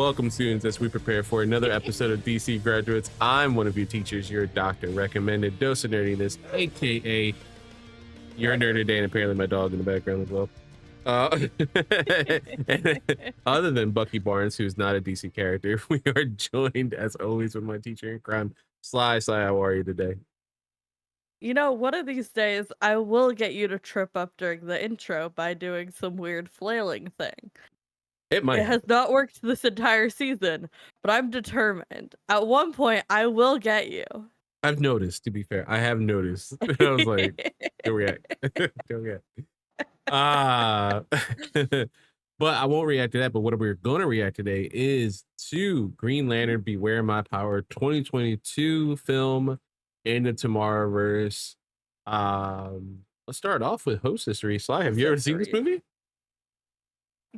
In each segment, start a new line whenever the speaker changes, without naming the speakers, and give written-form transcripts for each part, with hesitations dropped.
Welcome, students, as we prepare for another episode of DC Graduates. I'm one of your teachers, your doctor, recommended dose of nerdiness, aka your nerd today, and apparently my dog in the background as well. Other than Bucky Barnes, who's not a DC character, we are joined, as always, with my teacher in crime, Sly. Sly, how are you today?
You know, one of these days, I will get you to trip up during the intro by doing some weird flailing thing.
It might
It has
happen.
not worked this entire season, but I'm determined. At one point, I will get you.
I've noticed, to be fair. I have noticed. I was like, don't react. Don't react. But I won't react to that. But what we're going to react today is to Green Lantern Beware My Power 2022 film in the Tomorrowverse. Let's start off with host history. Sly, have you ever seen this movie?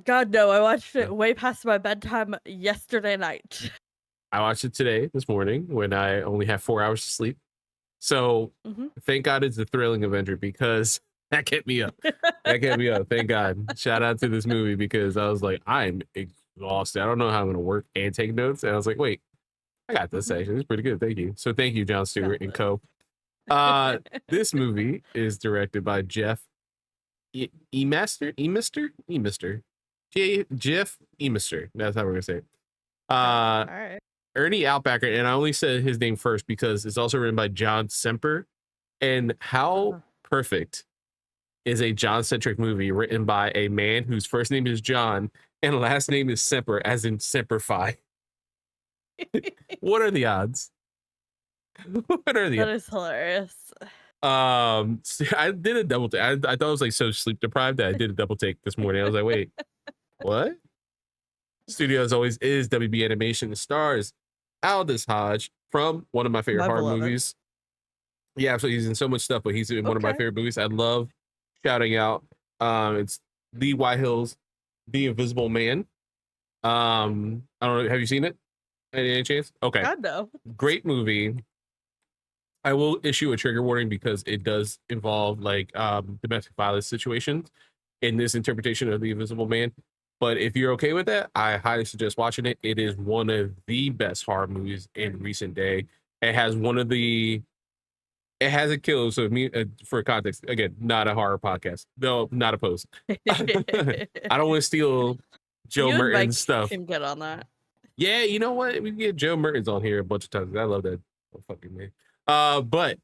God, no, I watched it
No.
way past my bedtime yesterday night.
I watched it today, this morning, when I only have 4 hours to sleep. So thank God it's a thrilling Avenger, because that kept me up. That kept me up. Thank God. Shout out to this movie, because I was like, I'm exhausted. I don't know how I'm going to work and take notes. And I was like, wait, I got this actually. It's pretty good. Thank you. So thank you, Jon Stewart and co. This movie is directed by Jeff Emister. Jeff Emister. That's how we're going to say it.
All right.
Ernie Altbacker, and I only said his name first because it's also written by John Semper. And how perfect is a John-centric movie written by a man whose first name is John and last name is Semper, as in Semperfi? What are the odds? What are the
That
odds?
is hilarious.
I did a double take. I thought I was like so sleep deprived that I did a double take this morning. I was like, wait, what? Studio, as always, is WB Animation. The stars Aldous Hodge from one of my favorite horror movies. Yeah, absolutely. He's in so much stuff, but he's in one of my favorite movies. I love shouting out. It's Lee Whitehill's The Invisible Man. I don't know. Have you seen it? Any chance? Okay.
God, no.
Great movie. I will issue a trigger warning because it does involve like domestic violence situations in this interpretation of The Invisible Man. But if you're okay with that, I highly suggest watching it. It is one of the best horror movies in recent day. It has a kill. So for context, again, not a horror podcast. No, not a post. I don't want to steal Joe Merton's stuff.
Can get on that.
Yeah, you know what? We can get Joe Merton's on here a bunch of times. I love that fucking man. But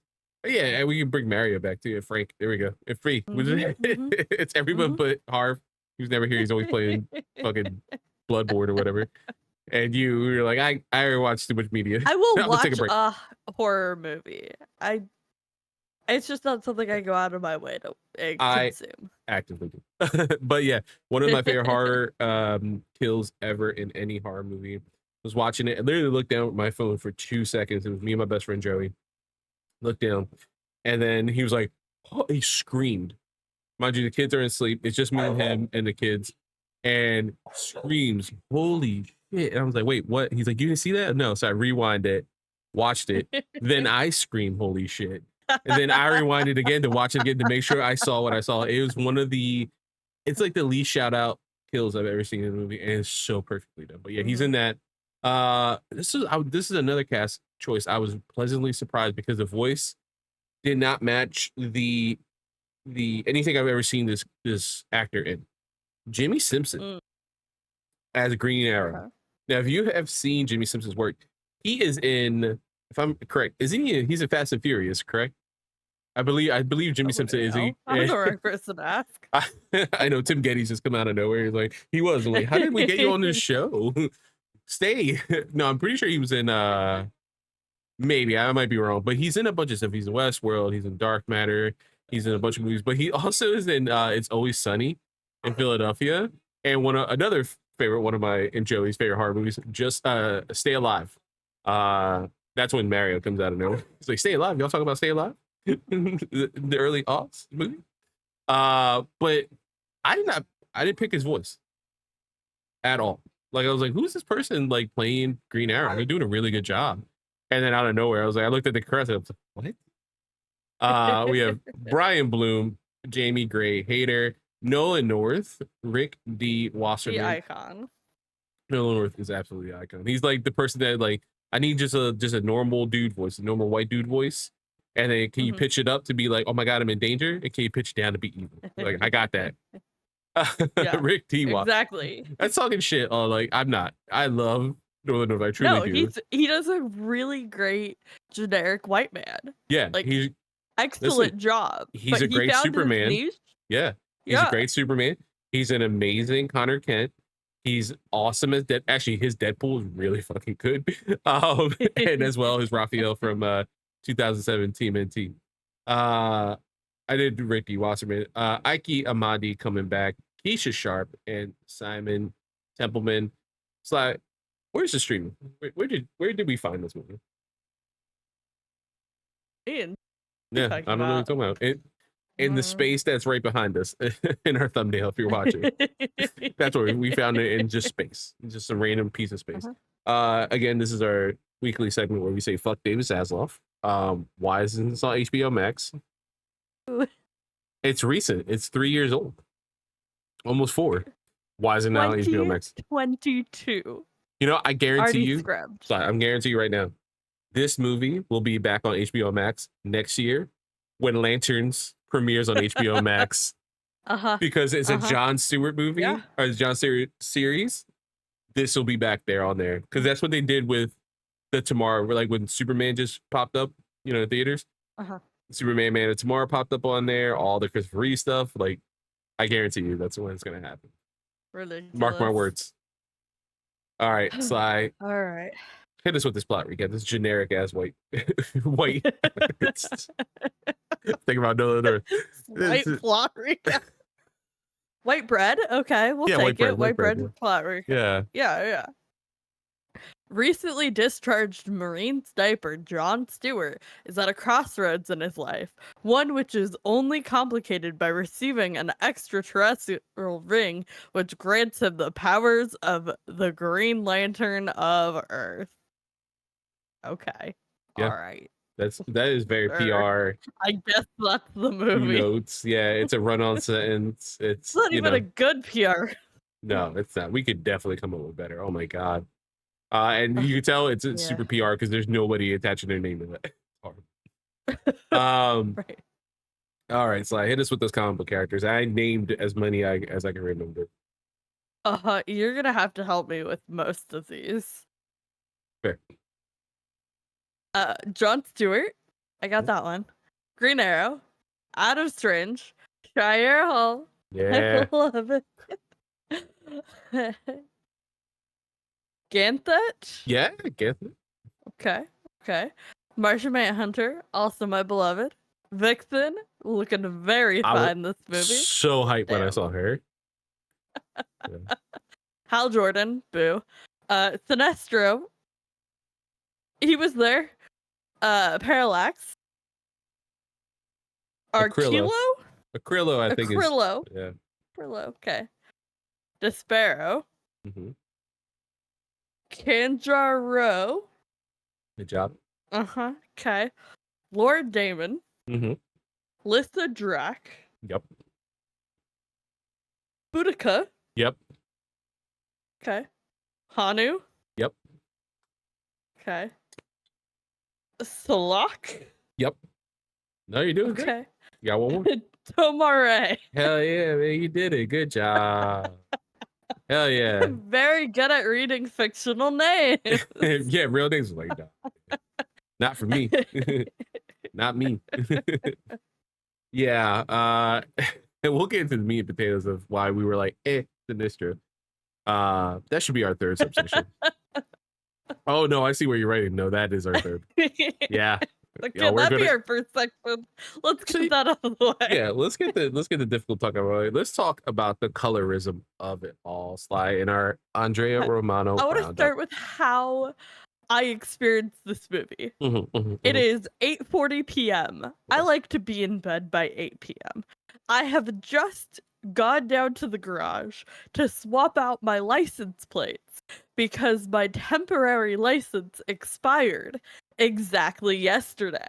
yeah, and we can bring Mario back too. Frank, there we go. It's free. It's everyone but Harv. He's never here. He's always playing fucking Bloodborne or whatever. And you're like, I already watched too much media.
I will watch a horror movie. It's just not something I go out of my way to consume.
Actively do. But yeah, one of my favorite horror kills ever in any horror movie. I was watching it. I literally looked down at my phone for 2 seconds. It was me and my best friend Joey. Looked down, and then he was like, oh, he screamed. Mind you, the kids are asleep. It's just me and him and the kids, and screams, holy shit. And I was like, wait, what? He's like, you didn't see that? No. So I rewind it, watched it. Then I scream, holy shit. And then I rewind it again to watch it again to make sure I saw what I saw. It was it's like the least shout out kills I've ever seen in a movie. And it's so perfectly done. But yeah, he's in that. This is another cast choice. I was pleasantly surprised because the voice did not match the anything I've ever seen this actor in. Jimmy Simpson as Green Arrow. Now, if you have seen Jimmy Simpson's work, he is in, if I'm correct, he's in Fast and Furious, correct? I believe Jimmy Simpson is he.
I'm the right person to ask.
I know Tim Geddes just come out of nowhere. He's like, he was. I'm like, how did we get you on this show? Stay. No, I'm pretty sure he was in maybe I might be wrong, but he's in a bunch of stuff. He's in Westworld, he's in Dark Matter, he's in a bunch of movies, but he also is in It's Always Sunny in Philadelphia. And another favorite, one of my and Joey's favorite horror movies, just Stay Alive. That's when Mario comes out of nowhere. He's like, Stay Alive. Y'all talk about Stay Alive? the early aughts movie. But I didn't pick his voice at all. Like, I was like, who's this person like playing Green Arrow? They're doing a really good job. And then out of nowhere, I looked at the credits. I was like, what? We have Brian Bloom, Jamie Gray Hayter, Nolan North, Rick D. Wasserman.
The icon.
Nolan North is absolutely an icon. He's like the person that like I need just a normal dude voice, a normal white dude voice, and then can you pitch it up to be like, oh my god, I'm in danger, and can you pitch down to be evil? Like I got that.
Yeah,
Rick Tiwa.
exactly.
That's talking shit. Oh, like I'm not. I love Northern North. I truly
No,
do.
he does a really great generic white man.
Yeah,
Like
he's
excellent job.
he's
But
a
he
great
found his
Superman.
niche.
Yeah, he's a great Superman. He's an amazing Connor Kent. He's awesome as Dead. Actually, his Deadpool is really fucking good. And as well as Raphael from 2007 TMNT. I did Ricky Wasserman. Ike Amadi coming back. Keisha Sharp and Simon Templeman. Sly, where's the streaming? Where did we find this movie?
Ian,
Yeah, I don't know what you're talking about. In the space that's right behind us in our thumbnail, if you're watching. That's where we found it, in just space. Just a random piece of space. Again, this is our weekly segment where we say fuck David Zaslav. Why isn't this on HBO Max? It's recent. It's 3 years old. Almost 4. Why is it not on HBO Max?
22.
You know, I guarantee you.
Scrubbed.
Sorry, I'm guaranteeing you right now. This movie will be back on HBO Max next year when Lanterns premieres on HBO Max. Because it's a Jon Stewart movie or a Jon Stewart series. This will be back there on there. Because that's what they did with the Tomorrow, like when Superman just popped up, you know, in theaters. Superman Man of Tomorrow popped up on there, all the Christopher Reeve stuff. Like, I guarantee you that's when it's gonna happen.
Ridiculous.
Mark my words. All right, Sly.
All right.
Hit us with this plot recap. This generic ass white. Think about no other.
White plot recap. White bread? Okay, we'll take it. White bread plot recap. Yeah. Recently discharged Marine sniper Jon Stewart is at a crossroads in his life, one which is only complicated by receiving an extraterrestrial ring which grants him the powers of the Green Lantern of Earth. Okay.
Yeah.
All right.
That is very PR.
I guess that's the movie.
Notes. Yeah, it's a run-on sentence. It's
not even a good PR.
No, it's not. We could definitely come up with better. Oh my god. And you can tell it's super PR because there's nobody attaching their name to that.
Right.
All right, so hit us with those comic book characters. I named as many as I can remember.
You're gonna have to help me with most of these.
Fair.
Jon Stewart, I got that one. Green Arrow, Adam Strange, Shire Hall.
Yeah,
I love it. Ganthet?
Yeah, Ganthet.
Okay. Martian Manhunter, also my beloved. Vixen, looking very fine this movie.
So hyped when I saw her.
Hal Jordan, boo. Sinestro, he was there. Parallax. Arquillo,
I think
Acrillo.
is. Yeah.
Acrillo, okay. Despero. Kanjaro.
Good job.
Okay. Lord Damon. Lissa Drack.
Yep.
Boudica.
Yep.
Okay. Hanu.
Yep.
Okay. Salak.
Yep. No, you're doing
okay.
Good. You got one more?
Tomare.
Hell yeah, man. You did it. Good job. Hell yeah.
Very good at reading fictional names.
Yeah, real names are like, no. Not for me. Not me. Yeah. And we'll get into the meat and potatoes of why we were like, Sinestro. That should be our third subsection. Oh no, I see where you're writing. No, that is our third. Yeah.
Okay, that'd be our first section. Let's get that out of the way.
Yeah, let's get the difficult talk about it. Let's talk about the colorism of it all, Sly, in our Andrea Romano.
I want to start with how I experienced this movie. It is 8:40 p.m. I like to be in bed by 8 p.m. I have just gone down to the garage to swap out my license plates because my temporary license expired exactly yesterday.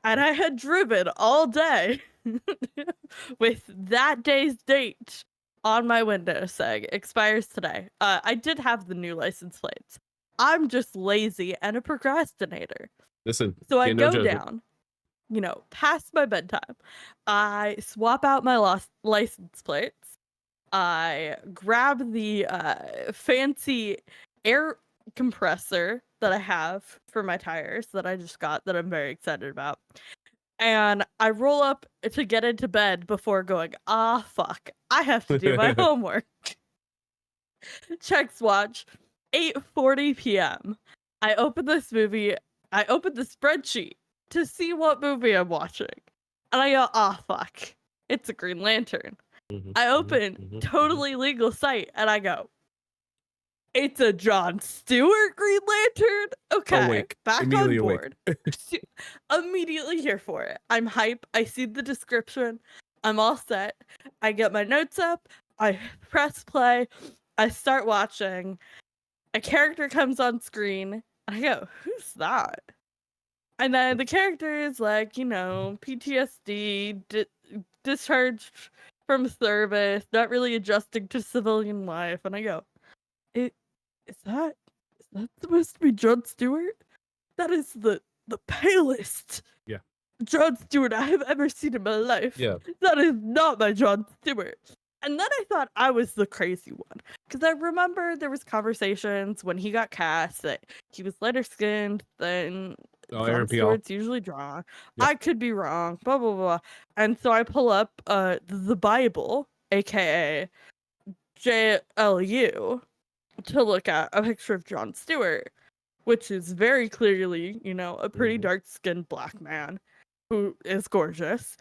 And I had driven all day with that day's date on my window saying expires today. I did have the new license plates. I'm just lazy and a procrastinator.
Listen,
so I
no
go down, past my bedtime. I swap out my license plates. I grab the fancy air compressor that I have for my tires that I just got that I'm very excited about. And I roll up to get into bed before going, fuck, I have to do my homework. Checks watch, 8:40 p.m. I open the spreadsheet to see what movie I'm watching. And I go, fuck, it's a Green Lantern. I open Totally Legal site and I go, it's a Jon Stewart Green Lantern? Okay,
awake.
Back on board. Immediately here for it. I'm hype. I see the description. I'm all set. I get my notes up. I press play. I start watching. A character comes on screen. I go, who's that? And then the character is like, PTSD, discharged from service, not really adjusting to civilian life. And I go, is that supposed to be Jon Stewart? That is the palest Jon Stewart I have ever seen in my life.
Yeah.
That is not my Jon Stewart. And then I thought I was the crazy one. Because I remember there was conversations when he got cast that he was lighter skinned than Jon Stewart's usually drawn. Yeah. I could be wrong, blah, blah, blah. And so I pull up the Bible, aka JLU, to look at a picture of Jon Stewart, which is very clearly, a pretty dark-skinned black man who is gorgeous.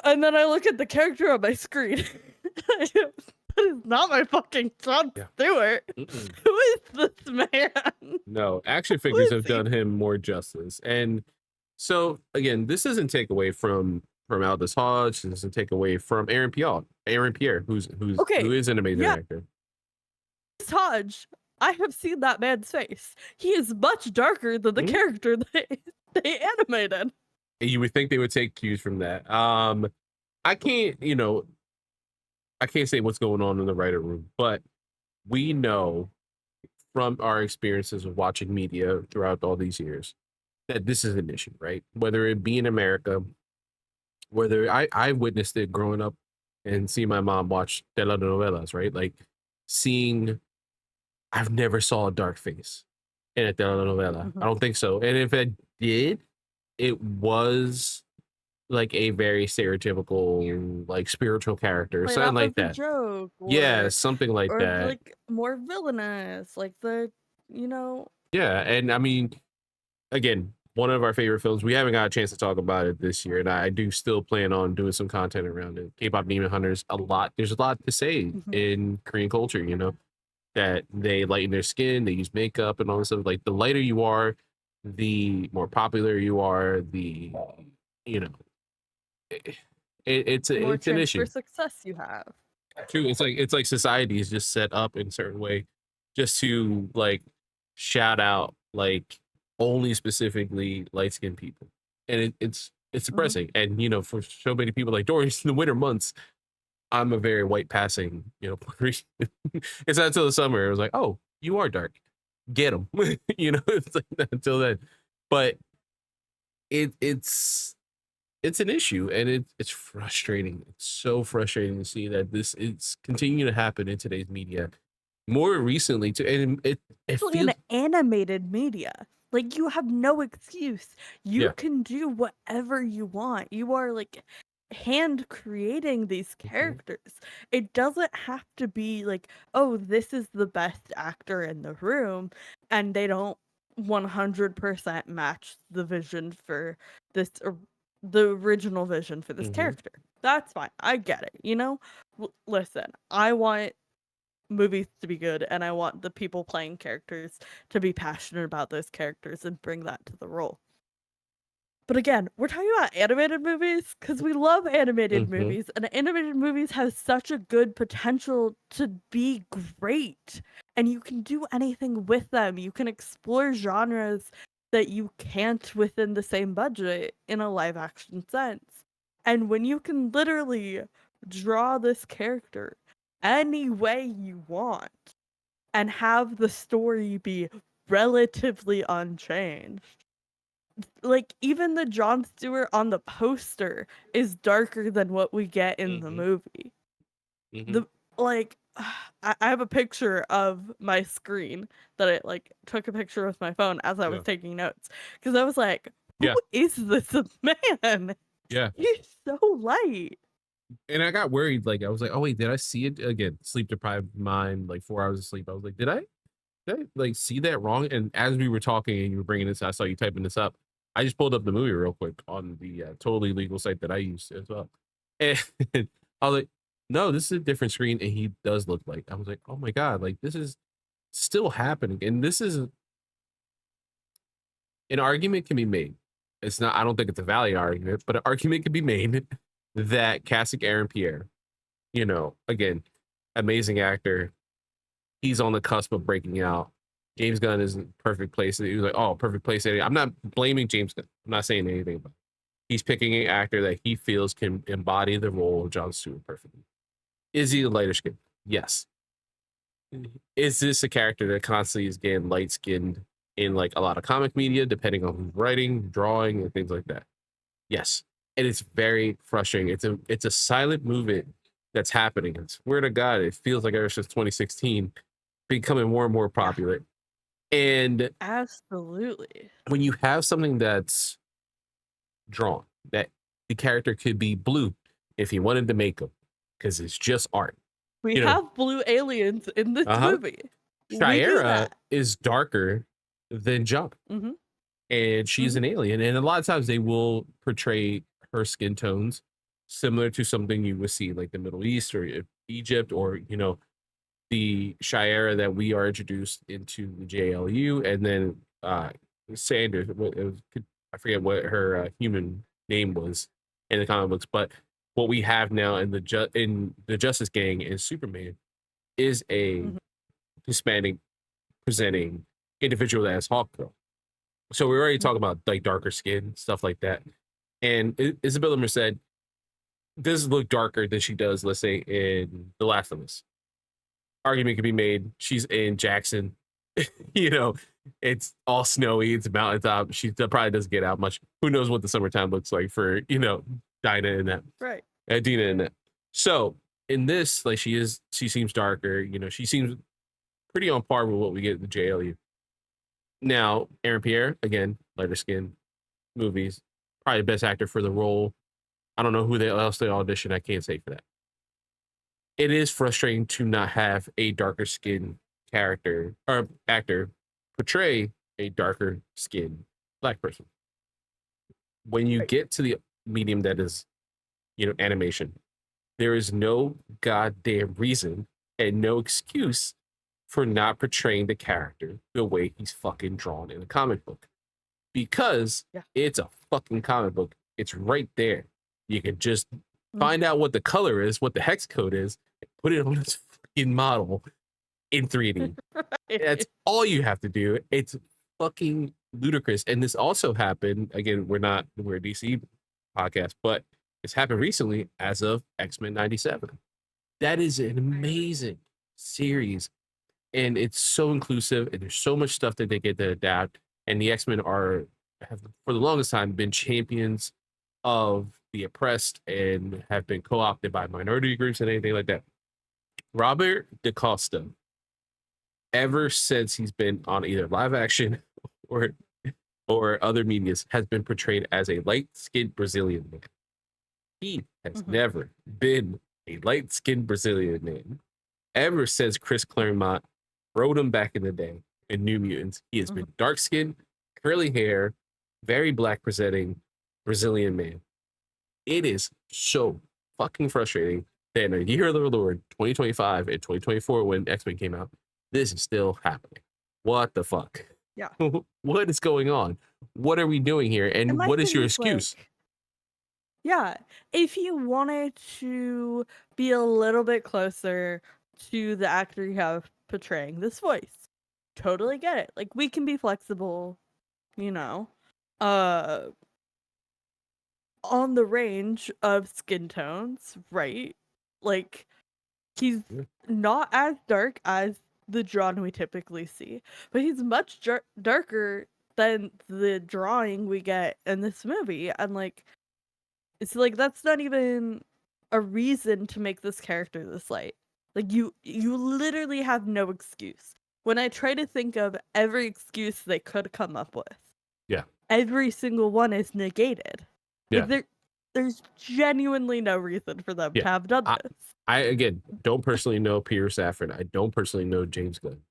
And then I look at the character on my screen. That is not my fucking Jon Stewart. Who is this man?
No, action figures have done him more justice. And so, again, this doesn't take away from Aldous Hodge. This doesn't take away from Aaron Pierre, who is an amazing actor.
Hodge, I have seen that man's face. He is much darker than the character they animated.
You would think they would take cues from that. I can't say what's going on in the writer room, but we know from our experiences of watching media throughout all these years that this is an issue, right? Whether it be in America, whether I witnessed it growing up and seeing my mom watch telenovelas, right? Like I've never saw a dark face in a telenovela. I don't think so. And if I did, it was like a very stereotypical, like spiritual character, something like that.
Joke,
something like that.
Like more villainous, like
Yeah, and I mean, again, one of our favorite films. We haven't got a chance to talk about it this year, and I do still plan on doing some content around it. K-pop Demon Hunters. There's a lot to say in Korean culture. That they lighten their skin, they use makeup and all this stuff. Like the lighter you are, the more popular you are, it's an issue.
For success you have.
True. It's like society is just set up in a certain way just to like shout out like only specifically light-skinned people. And it's depressing. And for so many people like Doris in the winter months, I'm a very white passing, Puerto Rican. It's not until the summer it was like, oh, you are dark, get them. It's like that until then. But it's an issue, and it's frustrating. It's so frustrating to see that this is continuing to happen in today's media. More recently, too, and it feels
in animated media. Like you have no excuse. You can do whatever you want. You are like hand creating these characters. It doesn't have to be like, oh, this is the best actor in the room, and they don't 100% match the vision for this, the original vision for this character. That's fine. I get it. Listen, I want movies to be good, and I want the people playing characters to be passionate about those characters and bring that to the role. But again, we're talking about animated movies because we love animated movies, and animated movies have such a good potential to be great, and you can do anything with them. You can explore genres that you can't within the same budget in a live action sense. And when you can literally draw this character any way you want and have the story be relatively unchanged. Like, even the Jon Stewart on the poster is darker than what we get in the movie. The like I have a picture of my screen that I like took a picture with my phone as I was taking notes, because I was like, who is this man?
Yeah,
he's so light.
And I got worried. Like, I was like, oh wait, did I see it again? Sleep deprived mind, like 4 hours of sleep. I was like, did I like see that wrong? And as we were talking and you were bringing this, I saw you typing this up. I just pulled up the movie real quick on the totally legal site that I use as well. And I was like, no, this is a different screen. And he does look like, I was like, oh my God, like this is still happening. And this is an argument can be made. It's not, I don't think it's a valid argument, but an argument can be made that casting Aaron Pierre, you know, again, amazing actor. He's on the cusp of breaking out. James Gunn is in perfect place. He was like, oh, perfect place. I'm not blaming James Gunn. I'm not saying anything about it. He's picking an actor that he feels can embody the role of Jon Stewart perfectly. Is he a lighter skin? Yes. Is this a character that constantly is getting light skinned in like a lot of comic media, depending on who's writing, drawing, and things like that? Yes. And it's very frustrating. It's a silent movement that's happening. I swear to God, it feels like ever since 2016, becoming more and more popular. And
absolutely,
when you have something that's drawn, that the character could be blue if he wanted to make them, because it's just art.
We have blue aliens in this movie.
Shayera is darker than Jon. And she's an alien. And a lot of times they will portray her skin tones similar to something you would see like the Middle East or Egypt, or, you know, the Shayera that we are introduced into the JLU. And then Sanders, I forget what her human name was in the comic books, but what we have now in the Justice Gang and Superman is a Hispanic presenting individual that has hawkgirl. So we already talked about like darker skin, stuff like that. And Isabella Merced does look darker than she does, let's say, in The Last of Us. Argument can be made. She's in Jackson. You know, it's all snowy. It's a mountaintop. She probably doesn't get out much. Who knows what the summertime looks like for, you know, Dinah and that.
Right.
Dina and that. So in this, like she seems darker. You know, she seems pretty on par with what we get in the JLU. Now, Aaron Pierre, again, lighter skin, movies, probably the best actor for the role. I don't know who else they auditioned. I can't say for that. It is frustrating to not have a darker skin character or actor portray a darker skin Black person. When you get to the medium that is, you know, animation, there is no goddamn reason and no excuse for not portraying the character the way he's fucking drawn in a comic book. Because it's a fucking comic book. It's right there. You can just find out what the color is, what the hex code is, and put it on this fucking model in 3D. That's all you have to do. It's fucking ludicrous. And this also happened, again, we're a DC podcast, but it's happened recently as of X-Men 97. That is an amazing series. And it's so inclusive, and there's so much stuff that they get to adapt. And the X-Men have for the longest time been champions of the oppressed and have been co-opted by minority groups and anything like that. Robert DaCosta, ever since he's been on either live action or other medias, has been portrayed as a light-skinned Brazilian man. He has never been a light-skinned Brazilian man. Ever since Chris Claremont wrote him back in the day in New Mutants, he has been dark-skinned, curly hair, very Black presenting Brazilian man. It is so fucking frustrating that in a year of the Lord, 2025 and 2024, when X-Men came out, this is still happening. What the fuck?
Yeah.
What is going on? What are we doing here? And what is your excuse?
Like, yeah, if you wanted to be a little bit closer to the actor you have portraying this voice, totally get it. Like, we can be flexible, you know, on the range of skin tones, right? Like, He's not as dark as the John we typically see, but he's much darker than the drawing we get in this movie. And like, it's like that's not even a reason to make this character this light. Like you literally have no excuse. When I try to think of every excuse they could come up with, every single one is negated. Like there's genuinely no reason for them to have done this.
I again don't personally know Peter Safran. I don't personally know James Gunn.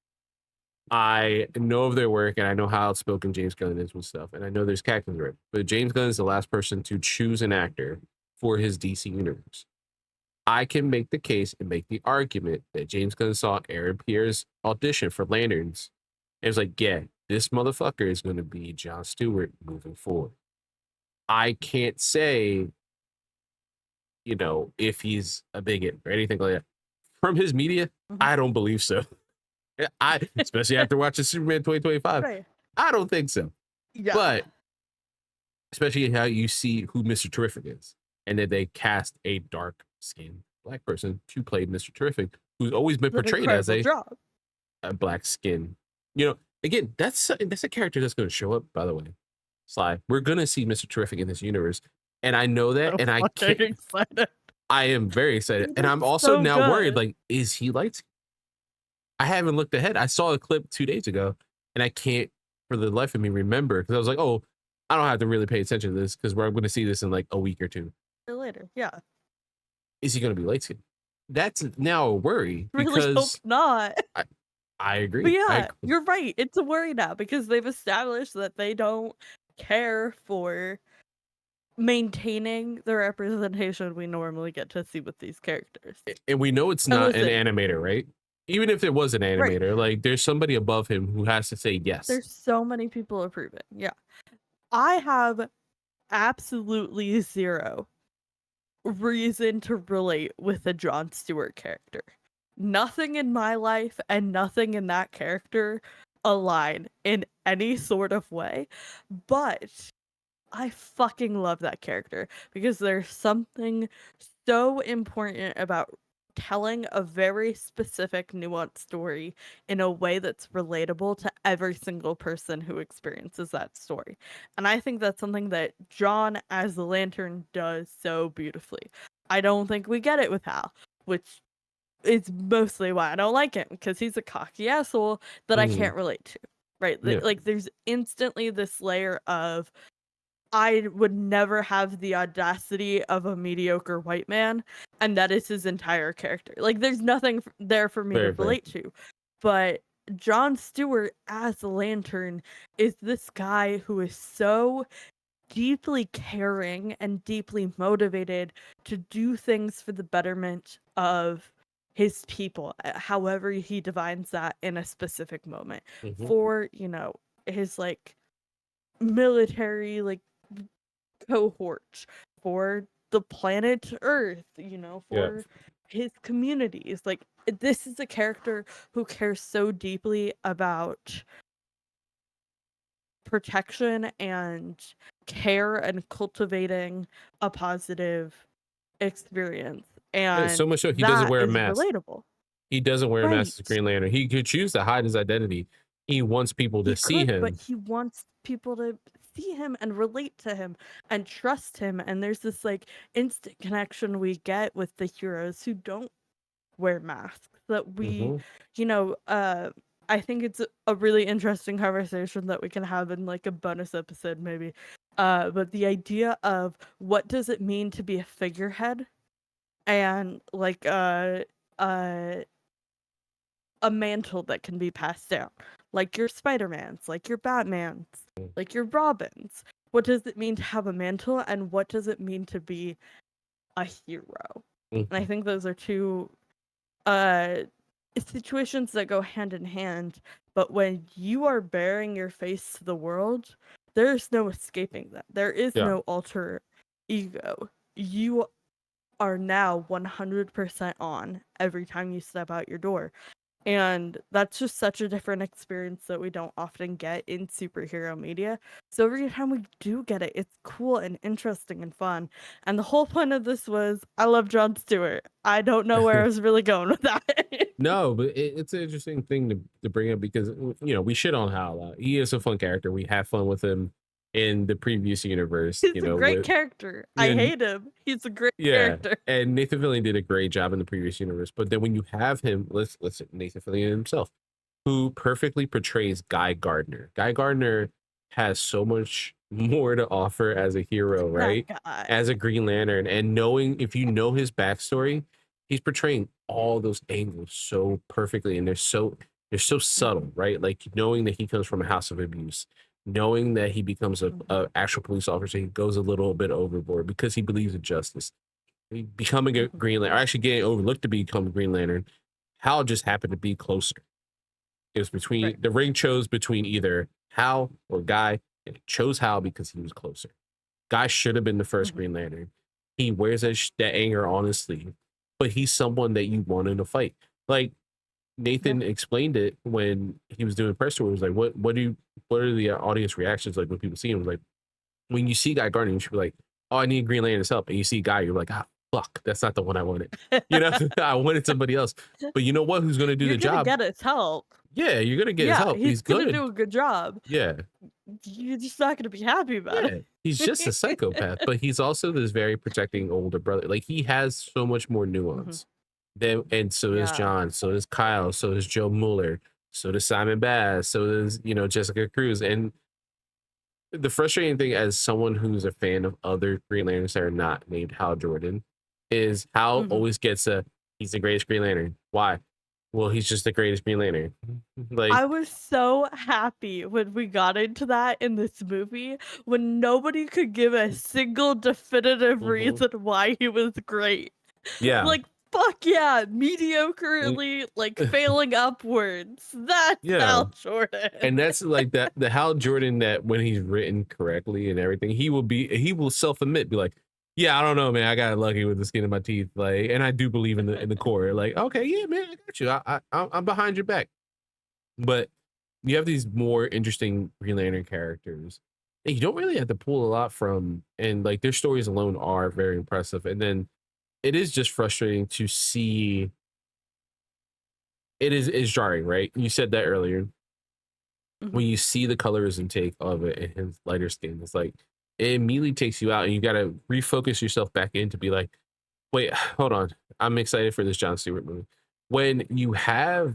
I know of their work and I know how outspoken James Gunn is with stuff, and I know there's cactus right, but James Gunn is the last person to choose an actor for his DC universe. I can make the case and make the argument that James Gunn saw Aaron Pierre's audition for Lanterns and was like, yeah, this motherfucker is going to be Jon Stewart moving forward. I can't say, you know, if he's a bigot or anything like that. From his media, I don't believe so. Especially after watching Superman 2025. Right. I don't think so. Yeah. But especially how you see who Mr. Terrific is, and that they cast a dark skinned Black person to play Mr. Terrific, who's always been portrayed as a black skin. You know, again, that's a character that's going to show up. By the way, Sly, we're going to see Mr. Terrific in this universe, and I know that, and I can't. Excited. I am very excited, and I'm also now worried. Like, is he light? I haven't looked ahead. I saw a clip 2 days ago, and I can't for the life of me remember, because I was like, oh, I don't have to really pay attention to this because we're going to see this in like a week or two.
Later, yeah.
Is he going to be light skinned? That's now a worry.
Really hope not.
I agree.
But yeah, you're right. It's a worry now because they've established that they don't care for maintaining the representation we normally get to see with these characters.
And we know it's not an animator, right? Even if it was an animator, like there's somebody above him who has to say yes.
There's so many people approving. Yeah. I have absolutely zero reason to relate with the Jon Stewart character. Nothing in my life and nothing in that character align in any sort of way. But I fucking love that character because there's something so important about telling a very specific nuanced story in a way that's relatable to every single person who experiences that story. And I think that's something that John as the Lantern does so beautifully. I don't think we get it with Hal, which is mostly why I don't like him, because he's a cocky asshole that I can't relate to, right? Yeah. Like there's instantly this layer of I would never have the audacity of a mediocre white man, and that is his entire character. Like, there's nothing there for me to relate to. But Jon Stewart as the Lantern is this guy who is so deeply caring and deeply motivated to do things for the betterment of his people, however he defines that in a specific moment. For, you know, his, like, military, like, cohort, for the planet Earth, you know, for his communities. Like, this is a character who cares so deeply about protection and care and cultivating a positive experience. And
so much so he doesn't wear a mask.
Relatable.
He doesn't wear a mask as Green Lantern. He could choose to hide his identity. He wants people to see him.
But he wants people to see him and relate to him and trust him. And there's this like instant connection we get with the heroes who don't wear masks that we, you know, I think it's a really interesting conversation that we can have in like a bonus episode maybe. But the idea of what does it mean to be a figurehead and like a mantle that can be passed down, like your Spider-Mans, like your Batmans, like your Robins. What does it mean to have a mantle, and what does it mean to be a hero? And I think those are two situations that go hand in hand. But when you are bearing your face to the world, there's no escaping that. There is no alter ego. You are now 100% on every time you step out your door. And that's just such a different experience that we don't often get in superhero media. So every time we do get it, it's cool and interesting and fun. And the whole point of this was, I love Jon Stewart. I don't know where I was really going with that.
No, but it's an interesting thing to bring up because we shit on Hal a lot. He is a fun character. We have fun with him in the previous universe.
He's a great character. I hate him. He's a great character.
And Nathan Fillion did a great job in the previous universe. But then when you have him, let's Nathan Fillion himself, who perfectly portrays Guy Gardner. Guy Gardner has so much more to offer as a hero, right? As a Green Lantern. And knowing, if you know his backstory, he's portraying all those angles so perfectly, and they're so subtle, right? Like knowing that he comes from a house of abuse, knowing that he becomes a actual police officer, he goes a little bit overboard because he believes in justice. Becoming a Green Lantern, or actually getting overlooked to become a Green Lantern, Hal just happened to be closer. It was between the ring chose between either Hal or Guy, and it chose Hal because he was closer. Guy should have been the first Green Lantern. He wears that anger on his sleeve, but he's someone that you want in a fight. Like Nathan explained it when he was doing press tour. He was like, what are the audience reactions like when people see him? Like, when you see Guy Gardner, you should be like, oh, I need Green Lantern's help. And you see Guy, you're like, fuck, that's not the one I wanted. I wanted somebody else. But you know what? Who's going to do the job?
You're going to get his help.
Yeah, you're going to get his help.
He's going to do a good job.
Yeah.
You're just not going to be happy about it.
He's just a psychopath, but he's also this very protecting older brother. Like, he has so much more nuance. And so does John, so does Kyle, so does Joe Mueller, so does Simon Bass, so does, Jessica Cruz. And the frustrating thing as someone who's a fan of other Green Lanterns that are not named Hal Jordan is Hal always gets he's the greatest Green Lantern. Why? Well, he's just the greatest Green Lantern. Like,
I was so happy when we got into that in this movie, when nobody could give a single definitive reason why he was great.
Yeah.
Like, fuck yeah, mediocrely, like failing upwards. That's Hal Jordan.
And that's like the Hal Jordan that when he's written correctly and everything, he will self-admit, be like, yeah, I don't know, man, I got lucky with the skin of my teeth. Like, and I do believe in the core. Like, okay, yeah, man, I got you. I'm behind your back. But you have these more interesting Green Lantern characters that you don't really have to pull a lot from, and like their stories alone are very impressive. And then it is just frustrating to see. It's jarring, right? You said that earlier. When you see the colorism take of it and his lighter skin, it's like it immediately takes you out, and you got to refocus yourself back in to be like, wait, hold on, I'm excited for this Jon Stewart movie. When you have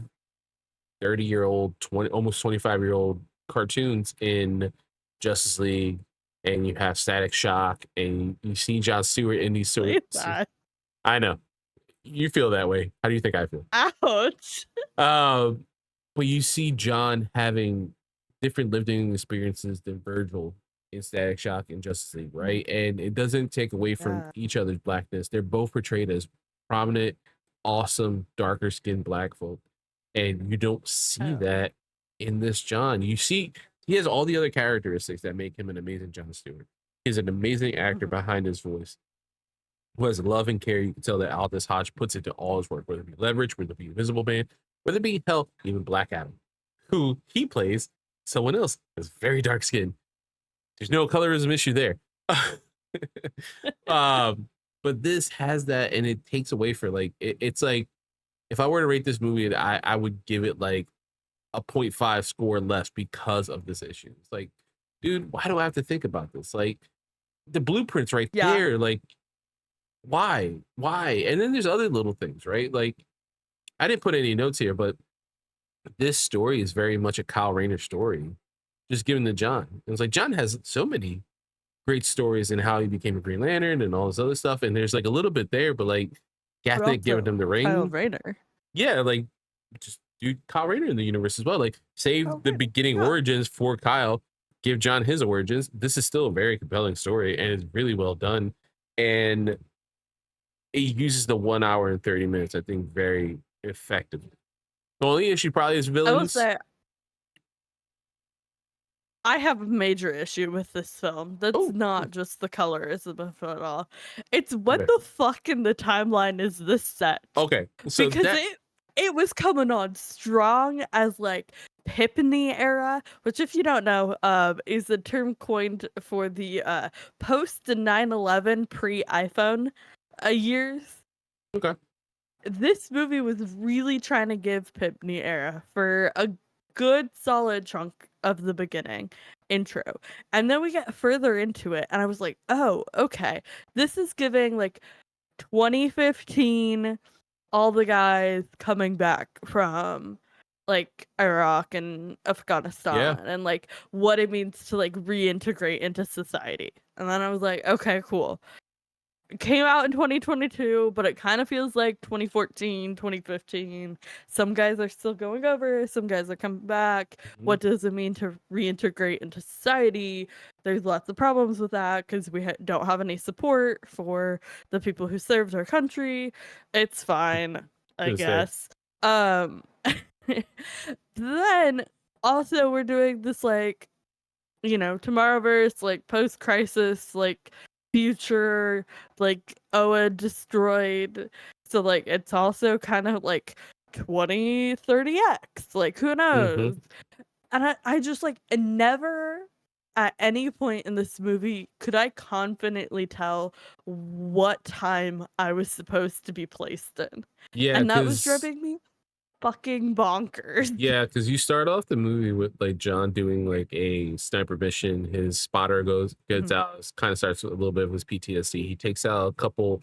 30-year-old, almost 25-year-old cartoons in Justice League, and you have Static Shock, and you see Jon Stewart in these sort of. I know you feel that way. How do you think I feel?
Ouch.
But you see John having different lived-in experiences than Virgil in Static Shock and Justice League, right? And it doesn't take away from each other's blackness. They're both portrayed as prominent, awesome, darker-skinned black folk, and you don't see that in this John. You see, he has all the other characteristics that make him an amazing Jon Stewart. He's an amazing actor behind his voice, who has love and care. You can tell that Aldous Hodge puts into all his work, whether it be Leverage, whether it be Invisible Man, whether it be hell, even Black Adam, who he plays someone else has very dark skin. There's no colorism issue there. But this has that, and it takes away for like it's like if I were to rate this movie, I would give it like a 0.5 score less because of this issue. It's like, dude, why do I have to think about this? Like the blueprint's right there. Like, why? And then there's other little things, right? Like, I didn't put any notes here, but this story is very much a Kyle Rayner story, just given to John. It's like John has so many great stories in how he became a Green Lantern and all this other stuff. And there's like a little bit there, but like Gathic giving him the ring.
Kyle Rayner.
Yeah, like just do Kyle Rayner in the universe as well. Like save the beginning origins for Kyle, give John his origins. This is still a very compelling story, and it's really well done. And it uses the 1 hour and 30 minutes, I think, very effectively. The only issue probably is villains.
I will say, I have a major issue with this film. That's not just the colorism of it all. It's what the fuck in the timeline is this set?
Okay, so
because it was coming on strong as like Pippiny era, which if you don't know, is the term coined for the post 9/11 pre-iPhone years.
Okay.
This movie was really trying to give Pippiny era for a good solid chunk of the beginning intro. And then we get further into it and I was like, oh, okay. This is giving like 2015, all the guys coming back from like Iraq and Afghanistan and like what it means to like reintegrate into society. And then I was like, okay, cool. It came out in 2022, but it kind of feels like 2014, 2015. Some guys are still going over, some guys are coming back. What does it mean to reintegrate into society? There's lots of problems with that because we don't have any support for the people who served our country. It's fine, I guess. Then also we're doing this like, you know, Tomorrowverse, like post-crisis, like future, like Oa destroyed. So like it's also kind of like 2030X, like who knows? And I just like never at any point in this movie could I confidently tell what time I was supposed to be placed in.
Yeah,
and that was driving me fucking bonkers.
Yeah, because you start off the movie with like John doing like a sniper mission. His spotter gets out, kind of starts with a little bit of his PTSD. He takes out a couple.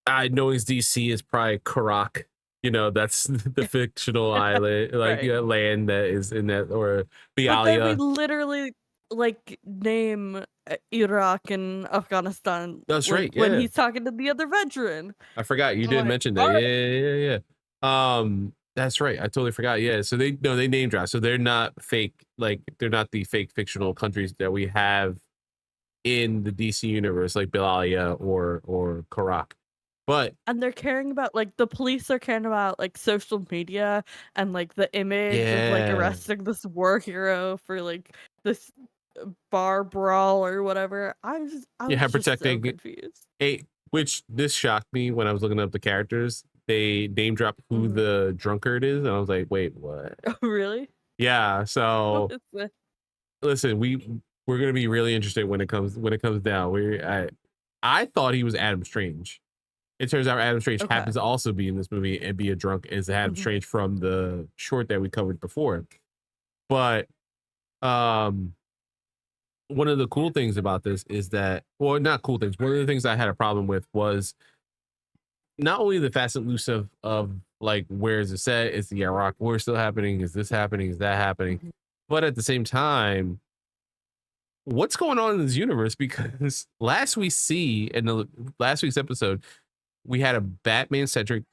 I know his DC is probably Karak. You know, that's the fictional island, like land that is in that, or Bialia.
But then we literally like name Iraq and Afghanistan.
That's
like,
right.
When he's talking to the other veteran.
I forgot you did mention that. Yeah. That's right. I totally forgot. Yeah. So they name drop. So they're not fake. Like they're not the fake fictional countries that we have in the DC universe, like Bialia or Karak.
And they're caring about like the police are caring about like social media and like the image of like arresting this war hero for like this bar brawl or whatever. I was protecting just so confused.
Which this shocked me when I was looking up the characters. They name drop who the drunkard is, and I was like, wait, what?
Oh, really?
Yeah. So listen, we're gonna be really interested when it comes down. I thought he was Adam Strange. It turns out Adam Strange happens to also be in this movie and be a drunk as Adam Strange from the short that we covered before. But one of the cool things about this is that, well, not cool things. One of the things I had a problem with was not only the fast and loose of like, where is it set? Is the Iraq war still happening? Is this happening? Is that happening? But at the same time, what's going on in this universe? Because last week's episode, we had a Batman-centric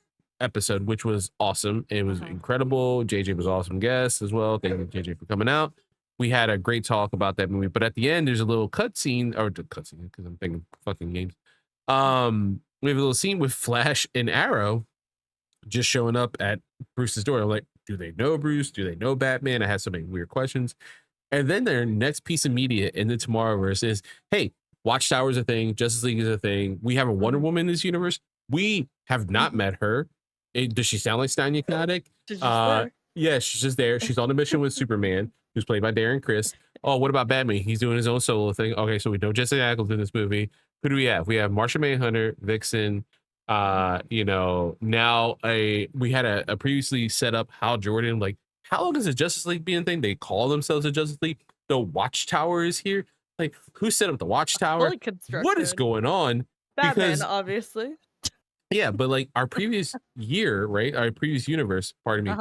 episode, which was awesome. It was incredible. JJ was an awesome guest as well. Thank you, JJ, for coming out. We had a great talk about that movie. But at the end, there's a little cutscene, because I'm thinking fucking games. We have a little scene with Flash and Arrow just showing up at Bruce's door. I'm like, do they know Bruce? Do they know Batman? I had so many weird questions. And then their next piece of media in the Tomorrowverse is, hey, Watchtower is a thing. Justice League is a thing. We have a Wonder Woman in this universe. We have not met her. Does she sound like Stanya Katic? Yeah, she's just there. She's on a mission with Superman, who's played by Darren Criss. Oh, what about Batman? He's doing his own solo thing. Okay, so we know Jesse Ackles in this movie. Who do we have? We have Martian Manhunter, Vixen. You know, now we had a previously set up Hal Jordan. Like, how long has the Justice League been a thing? They call themselves a Justice League. The Watchtower is here. Like, who set up the Watchtower? What is going on?
Batman, obviously.
Yeah, but like our previous year, right? Our previous universe, pardon me.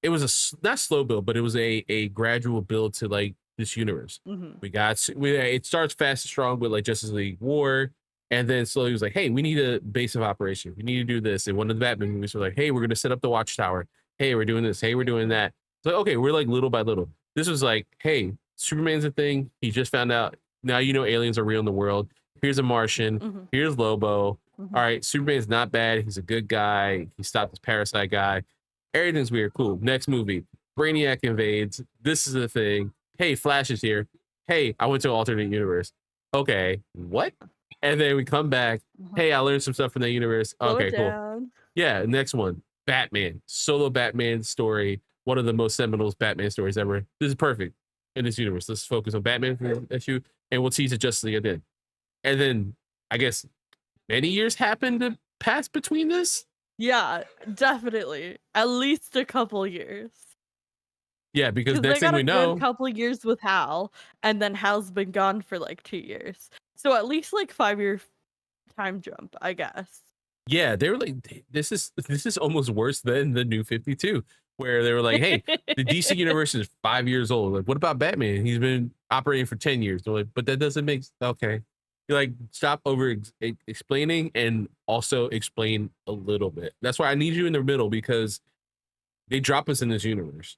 It was not slow build, but it was a gradual build to like this universe. It starts fast and strong with like Justice League War, and then slowly it was like, hey, we need a base of operation. We need to do this. And one of the Batman movies were like, hey, we're gonna set up the Watchtower. Hey, we're doing this. Hey, we're doing that. So okay, we're like little by little. This was like, hey, Superman's a thing. He just found out. Now you know aliens are real in the world. Here's a Martian. Here's Lobo. All right, Superman's not bad. He's a good guy. He stopped this parasite guy. Everything's weird. Cool. Next movie. Brainiac invades. This is the thing. Hey, Flash is here. Hey, I went to an alternate universe. Okay, what? And then we come back. Hey, I learned some stuff from that universe. Okay, cool. Yeah, next one, Batman, solo Batman story, one of the most seminal Batman stories ever. This is perfect in this universe. Let's focus on Batman for the issue, and we'll tease it Justice League again. And then I guess many years happened to pass between this.
Yeah, definitely. At least a couple years.
Yeah, because next thing we know,
a couple years with Hal, and then Hal's been gone for like 2 years. So at least like 5-year time jump, I guess.
Yeah, they were like, this is almost worse than the New 52, where they were like, hey, the DC universe is 5 years old. Like, what about Batman? He's been operating for 10 years. They're like, but that doesn't make okay. You're like, stop over explaining and also explain a little bit. That's why I need you in the middle, because they drop us in this universe.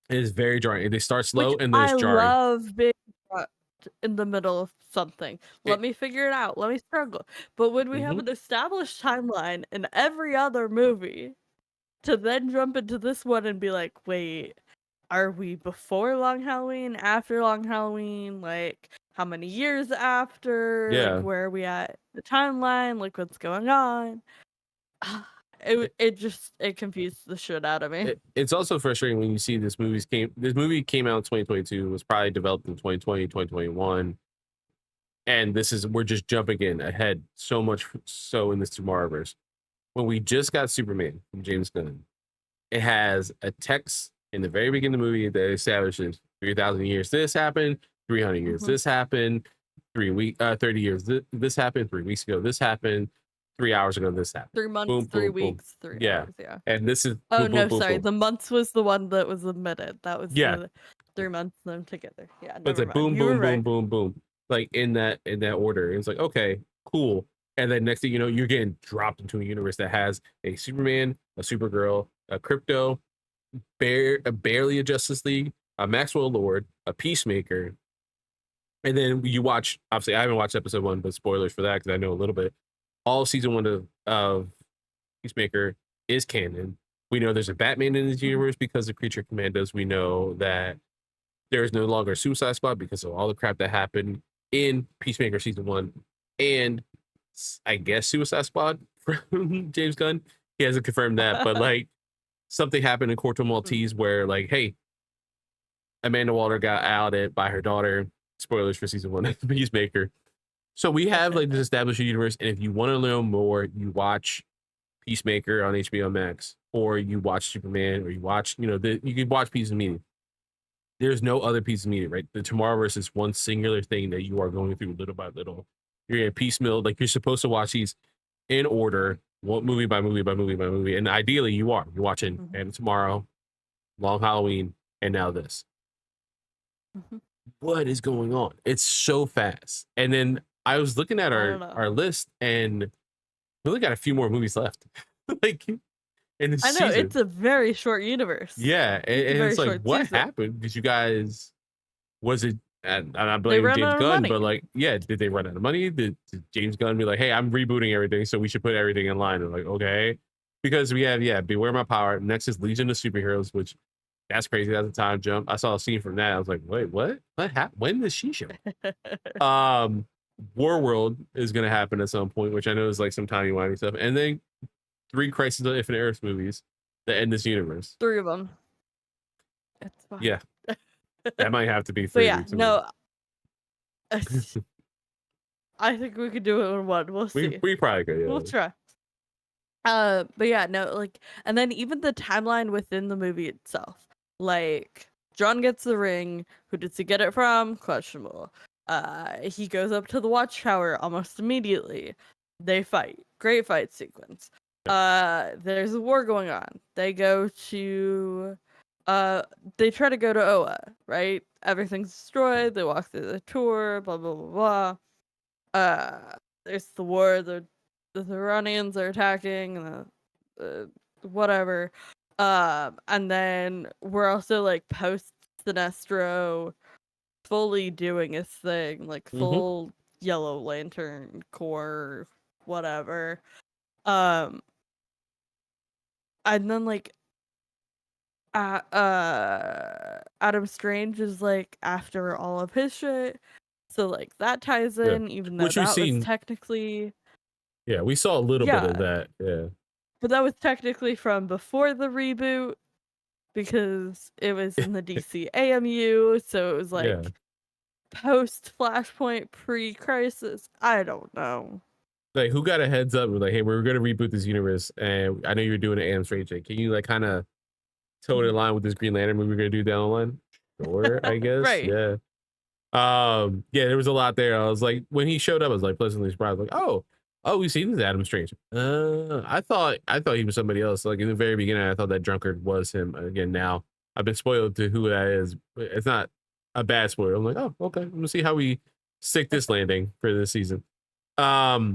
It is very jarring. They start slow and then it's jarring.
I love being in the middle of something. Let me figure it out. Let me struggle. But when we have an established timeline in every other movie, to then jump into this one and be like, wait, are we before Long Halloween, after Long Halloween? Like, how many years after?
Yeah.
Like, where are we at the timeline? Like, what's going on? It confused the shit out of me.
It's also frustrating when you see this movie came out in 2022, was probably developed in 2020, 2021. And we're just jumping in ahead so much so in this Tomorrowverse. When we just got Superman from James Gunn, it has a text in the very beginning of the movie that establishes 3,000 years this happened, 300 years this happened, 30 years this happened, 3 weeks ago this happened, 3 hours ago this happened.
3 months, boom, 3 weeks, boom. 3 hours, yeah.
And this is
sorry. The months was the one that was omitted. That was the 3 months them together. Yeah,
but it's like boom, boom, boom, boom, boom. Like in that order. It's like, okay, cool. And then next thing you know, you're getting dropped into a universe that has a Superman, a Supergirl, a Crypto, barely a Justice League, a Maxwell Lord, a Peacemaker. And then you watch, obviously I haven't watched episode 1, but spoilers for that because I know a little bit. All season 1 of Peacemaker is canon. We know there's a Batman in this universe because of Creature Commandos. We know that there is no longer a Suicide Squad because of all the crap that happened in Peacemaker season 1, and I guess Suicide Squad from James Gunn. He hasn't confirmed that, but like something happened in Corto Maltese where like, hey, Amanda Waller got outed by her daughter. Spoilers for season 1 of Peacemaker. So we have like this established universe, and if you want to learn more, you watch Peacemaker on HBO Max, or you watch Superman, or you watch, you can watch pieces of media. There's no other piece of media, right? The Tomorrowverse is one singular thing that you are going through little by little. You're getting piecemeal, like you're supposed to watch these in order, movie by movie by movie by movie, and ideally you're watching and tomorrow, Long Halloween, and now this. What is going on? It's so fast. And then I was looking at our list, and we only got a few more movies left. Like in the season.
It's a very short universe.
Yeah, and it's like, what happened? Did you guys? Was it? And I'm blaming James Gunn, but like, yeah, did they run out of money? Did James Gunn be like, hey, I'm rebooting everything, so we should put everything in line? And like, okay, because we have Beware My Power. Next is Legion of Superheroes, which that's crazy. That's a time jump. I saw a scene from that. I was like, wait, what? What happened? When did she show? Warworld is gonna happen at some point, which I know is like some timey-wimey stuff, and then 3 Crisis on Infinite Earths movies that end this universe.
3 of them. It's fine.
Yeah. That might have to be 3 weeks.
No. I think we could do it in 1. We'll see.
We probably could, yeah.
We'll try. But yeah, no, like, and then even the timeline within the movie itself. Like, John gets the ring. Who does he get it from? Questionable. He goes up to the Watchtower almost immediately. They fight. Great fight sequence. There's a war going on. They go to they try to go to Oa, right? Everything's destroyed. They walk through the tour, blah blah blah blah. There's the war. The Iranians are attacking. Whatever. And then we're also like post Sinestro, fully doing his thing, like full Yellow Lantern Corps, whatever. And then like Adam Strange is like after all of his shit, so like that ties in, even though that was technically,
we saw a little bit of that,
But that was technically from before the reboot because it was in the DC AMU, so it was like post Flashpoint, pre-Crisis. I don't know.
Like, who got a heads up? Like, hey, we're gonna reboot this universe, and I know you're doing an Adams Ray J. Can you like kind of toe it in line with this Green Lantern movie we're gonna do down the line? Sure, I guess.
Right.
Yeah. Yeah, there was a lot there. I was like, when he showed up, I was like pleasantly surprised. Like, oh, we've seen this Adam Strange. I thought he was somebody else. Like in the very beginning, I thought that drunkard was him. Again, now I've been spoiled to who that is. It's not a bad spoiler. I'm like, oh, okay. I'm gonna see how we stick this landing for this season. But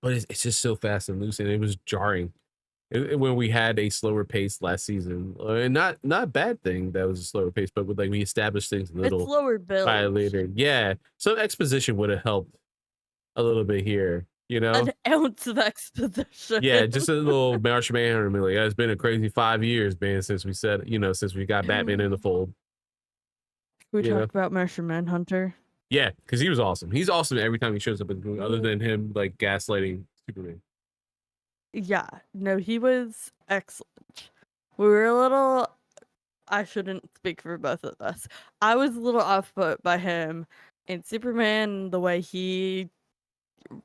it's just so fast and loose, and it was jarring when we had a slower pace last season, and not a bad thing that was a slower pace, but with like we established things a little
slower build
by later. Yeah, some exposition would have helped a little bit here, you know,
an ounce of exposition.
Yeah, just a little Martian Manhunter. Like, it's been a crazy 5 years, man, since we said, since we got Batman in the fold.
We talked about Martian Manhunter.
Yeah, because he was awesome. He's awesome every time he shows up in the movie, other than him like gaslighting Superman.
Yeah, no, he was excellent. We were a little, I shouldn't speak for both of us. I was a little off put by him in Superman, the way he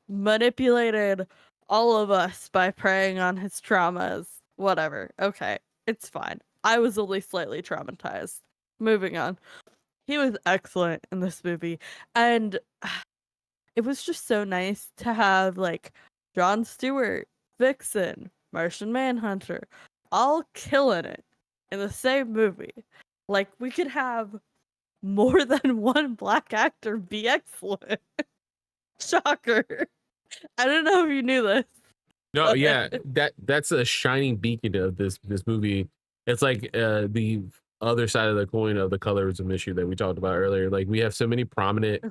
manipulated all of us by preying on his traumas. Whatever. Okay, it's fine. I was only slightly traumatized. Moving on. He was excellent in this movie, and it was just so nice to have like Jon Stewart, Vixen, Martian Manhunter, all killing it in the same movie. Like, we could have more than one black actor be excellent. Shocker. I don't know if you knew this.
No, yeah, that's a shining beacon of this movie. It's like the other side of the coin of the colorism issue that we talked about earlier. Like, we have so many prominent,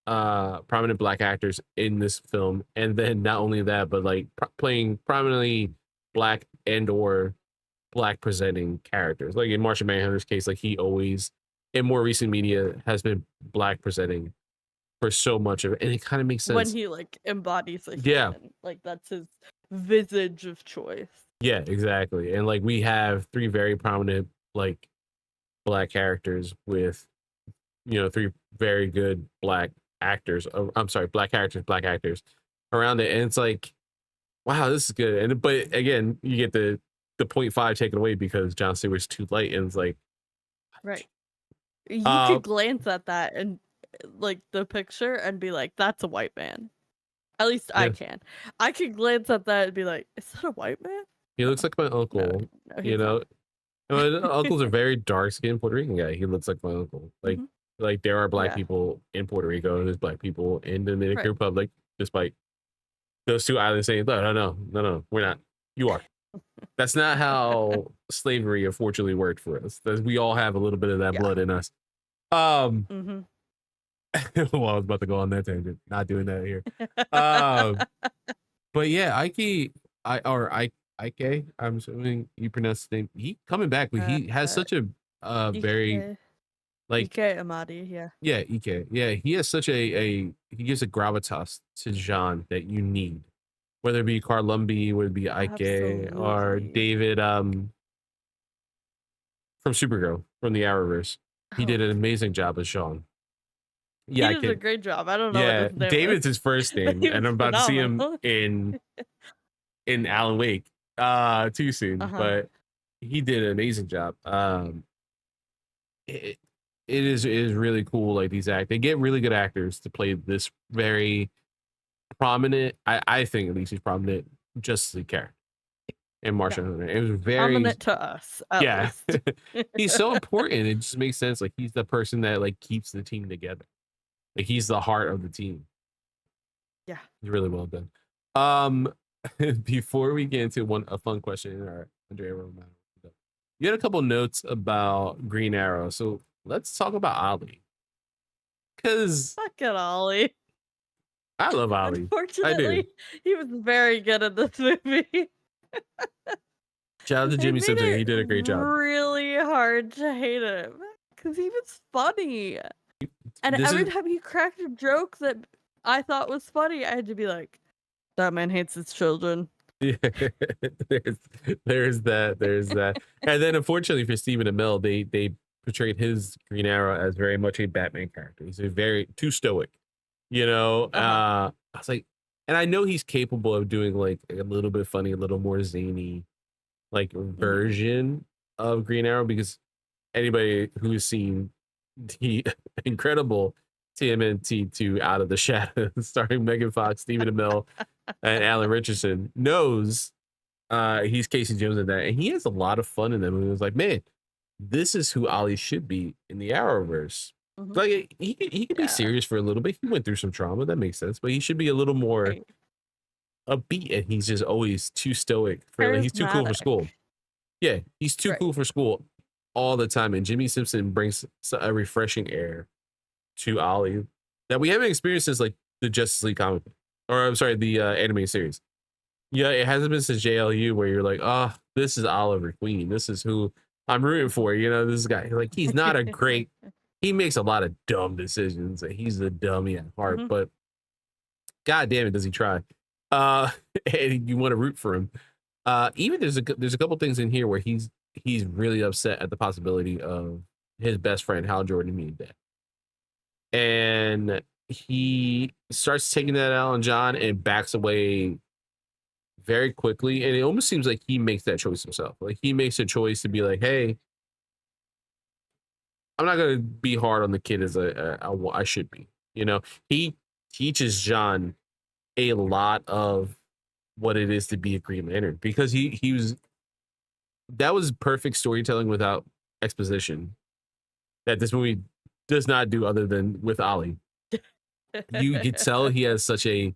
prominent black actors in this film, and then not only that, but like playing prominently black and or black presenting characters. Like in Martian Manhunter's case, like he always in more recent media has been black presenting for so much of it, and it kind of makes sense
when he like embodies a human. Like that's his visage of choice.
Yeah, exactly. And like we have three very prominent like black characters with three very good black actors. I'm sorry, black actors around it, and it's like, wow, this is good. And but again, you get the 0.5 taken away because Jon Stewart's too light, and it's like,
right. You could glance at that and like the picture and be like, that's a white man. At least I can. I could glance at that and be like, is that a white man?
He looks like my uncle. No, my uncle's a very dark skinned Puerto Rican guy. He looks like my uncle. Like there are black people in Puerto Rico, and there's black people in the Dominican Republic, despite those two islands saying, no, we're not. You are. That's not how slavery unfortunately worked for us. We all have a little bit of that blood in us. Well, I was about to go on that tangent. Not doing that here. But yeah, Ike, I'm assuming you pronounce the name. He coming back, but he has such a very like
Ike Amadi,
yeah, Ike, yeah. He has such he gives a gravitas to Jean that you need, whether it be Carlumbi, whether it be Ike or David from Supergirl from the Arrowverse. He did an amazing job as Sean. Yeah,
he did a great job. I don't know.
Yeah,
what his name
David's
was.
his first name, and I'm about to see him in Alan Wake too soon. But he did an amazing job. It is really cool. Like they get really good actors to play this very prominent. I think at least he's prominent Justice League character in Martian Hunter. It was very
prominent to us. At least.
He's so important. It just makes sense. Like he's the person that like keeps the team together. Like he's the heart of the team.
Yeah,
it's really well done. Before we get into a fun question in our Andrea Romano, you had a couple notes about Green Arrow, so let's talk about Ollie. Cause
fuck it, Ollie.
I love Ollie.
Unfortunately, he was very good at this movie.
Shout out to Jimmy Simpson. He did a great job.
Really hard to hate him because he was funny. And every time he cracked a joke that I thought was funny, I had to be like, That man hates his children.
Yeah, there's that. And then unfortunately for Stephen Amell, they portrayed his Green Arrow as very much a Batman character. He's a very too stoic, you know. I was like, and I know he's capable of doing like a little bit funny, a little more zany, like version of Green Arrow, because anybody who's seen the incredible TMNT 2 Out of the Shadows starring Megan Fox, Stephen Amell, and Alan Richardson knows he's Casey Jones in that, and he has a lot of fun in them. And it was like, man, this is who Ollie should be in the Arrowverse. Like he can be serious for a little bit. He went through some trauma, that makes sense, but he should be a little more upbeat, and he's just always too stoic. He's too cool for school. Yeah, he's too cool for school all the time. And Jimmy Simpson brings a refreshing air to Ollie that we haven't experienced since like the Justice League comic, or I'm sorry, the animated series. Yeah, it hasn't been since JLU where you're like, oh, this is Oliver Queen. This is who I'm rooting for. You know, this guy, like, he's not a great, he makes a lot of dumb decisions. He's a dummy at heart, but God damn it, does he try? And you want to root for him. Even there's a couple things in here where he's really upset at the possibility of his best friend Hal Jordan being dead, and he starts taking that out on John and backs away very quickly. And it almost seems like he makes that choice himself. Like he makes a choice to be like, hey, I'm not gonna be hard on the kid as I should be. You know, he teaches John a lot of what it is to be a Green Lantern, because that was perfect storytelling without exposition that this movie does not do other than with Ollie. You could tell he has such a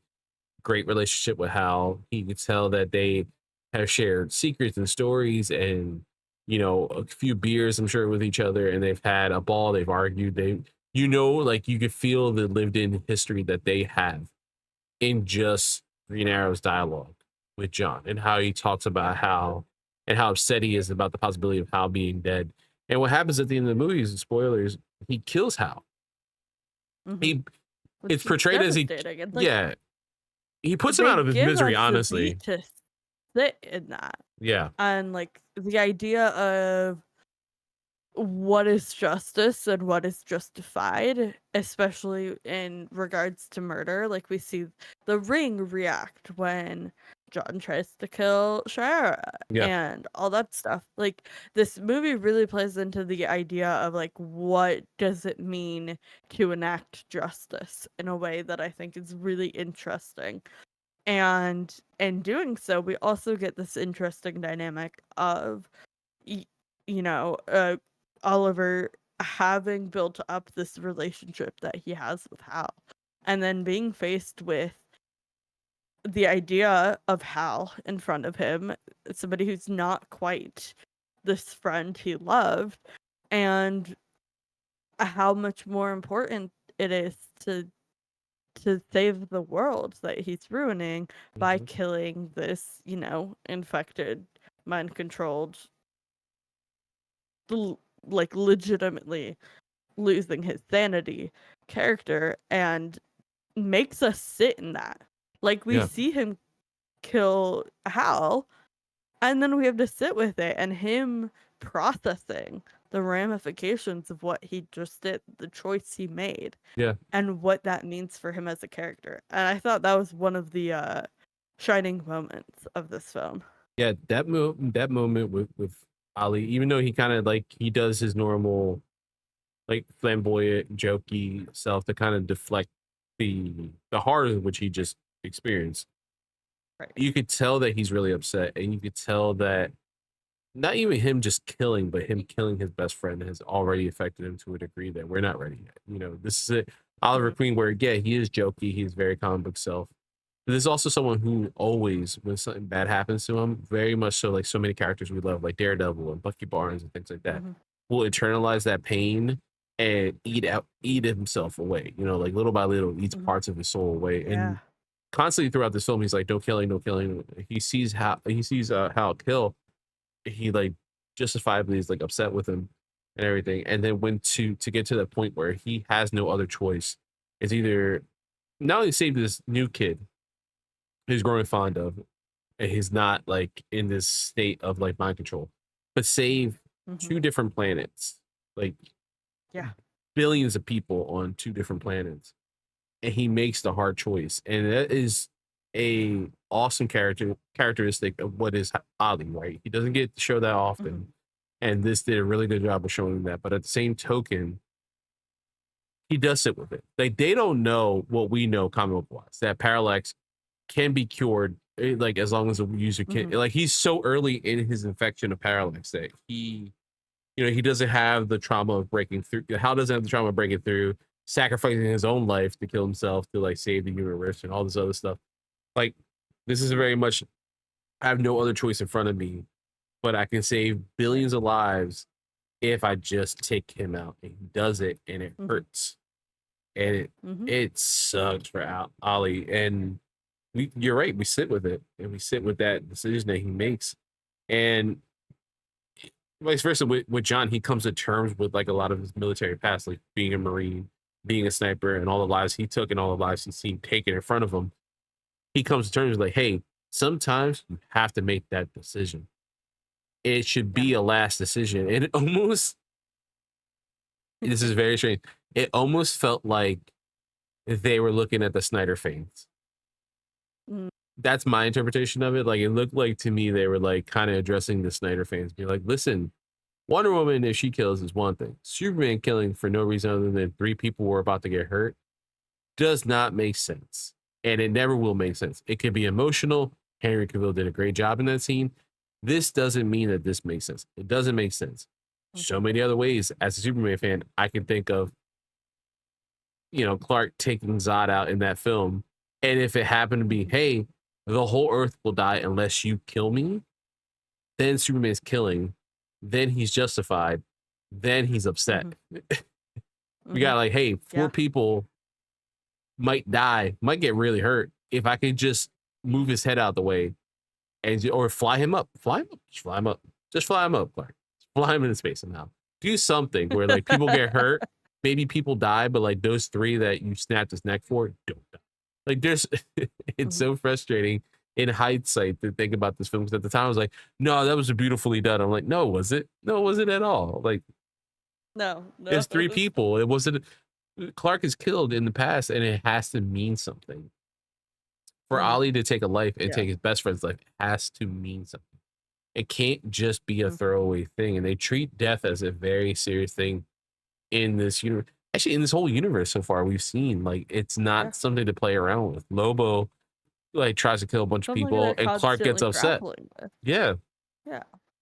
great relationship with Hal. He could tell that they have shared secrets and stories and, you know, a few beers, I'm sure, with each other, and they've had a ball, they've argued, like you could feel the lived in history that they have in just Green Arrow's dialogue with John, and how he talks about Hal and how upset he is about the possibility of Hal being dead. And what happens at the end of the movie is, spoilers, he kills Hal. It's portrayed as he puts him out of his misery, honestly.
To sit in that.
Yeah.
And like the idea of what is justice and what is justified, especially in regards to murder. Like we see the Ring react when John tries to kill Shara and all that stuff. Like this movie really plays into the idea of like, what does it mean to enact justice in a way that I think is really interesting. And in doing so, we also get this interesting dynamic of, Oliver having built up this relationship that he has with Hal, and then being faced with the idea of Hal in front of him, somebody who's not quite this friend he loved, and how much more important it is to save the world that he's ruining by killing this, infected, mind-controlled, like legitimately losing his sanity character, and makes us sit in that. Like we see him kill Hal, and then we have to sit with it and him processing the ramifications of what he just did, the choice he made, and what that means for him as a character. And I thought that was one of the shining moments of this film.
Yeah, that moment with Ollie, even though he kind of like he does his normal like flamboyant, jokey self to kind of deflect the horror which he just experienced. Right. You could tell that he's really upset, and you could tell that not even him just killing, but him killing his best friend has already affected him to a degree that we're not ready yet. You know, this is it. Oliver Queen, where he is jokey, he's very comic book self. But there's also someone who always, when something bad happens to him, very much so like so many characters we love, like Daredevil and Bucky Barnes and things like that, will internalize that pain and eat himself away. You know, like little by little, eats parts of his soul away. And constantly throughout this film, he's like, "No killing, no killing." He sees Hal kill. He like justifiably is like upset with him and everything. And then when to get to that point where he has no other choice, it's either not only save this new kid, he's growing fond of, and he's not like in this state of like mind control, but save two different planets, like billions of people on two different planets, and he makes the hard choice, and that is a awesome characteristic of what is Ali, right? He doesn't get to show that often, and this did a really good job of showing that. But at the same token, he does sit with it. Like, they don't know what we know comic book wise, that parallax can be cured, like as long as the user can. Like, he's so early in his infection of parallax that he, you know, he doesn't have the trauma of breaking through. Hal doesn't have the trauma of breaking through, sacrificing his own life to kill himself to like save the universe and all this other stuff. Like, this is very much, I have no other choice in front of me, but I can save billions of lives if I just take him out. And he does it, and it hurts, and it sucks for Ali. And you're right, we sit with it, and we sit with that decision that he makes, and vice versa with John. He comes to terms with like a lot of his military past, like being a Marine, being a sniper, and all the lives he took and all the lives he's seen taken in front of him. He comes to terms with like, hey, sometimes you have to make that decision. It should be a last decision. And it almost, this is very strange, it almost felt like they were looking at the Snyder fans. That's my interpretation of it. Like, it looked like to me they were like kind of addressing the Snyder fans, be like, listen, Wonder Woman, if she kills, is one thing. Superman killing for no reason other than 3 people were about to get hurt does not make sense. And it never will make sense. It could be emotional. Henry Cavill did a great job in that scene. This doesn't mean that this makes sense. It doesn't make sense. So many other ways, as a Superman fan, I can think of, you know, Clark taking Zod out in that film. And if it happened to be, hey, the whole Earth will die unless you kill me, then Superman's killing, then he's justified, then he's upset. We got like, hey, 4 people might die, might get really hurt. If I could just move his head out the way, and or fly him up, just fly him up, Clark. Fly him into space somehow. Do something where like people get hurt, maybe people die, but like those 3 that you snapped his neck for don't die. Like, there's, it's so frustrating in hindsight to think about this film, because at the time I was like, no, that was beautifully done. I'm like, no, was it? No, it wasn't at all. Like,
no.
There's 3 people. It wasn't. Clark is killed in the past, and it has to mean something. For Ali to take a life and take his best friend's life, it has to mean something. It can't just be a throwaway thing. And they treat death as a very serious thing in this universe. Actually, in this whole universe so far, we've seen like it's not something to play around with. Lobo like tries to kill a bunch of people, and Clark gets upset. Yeah.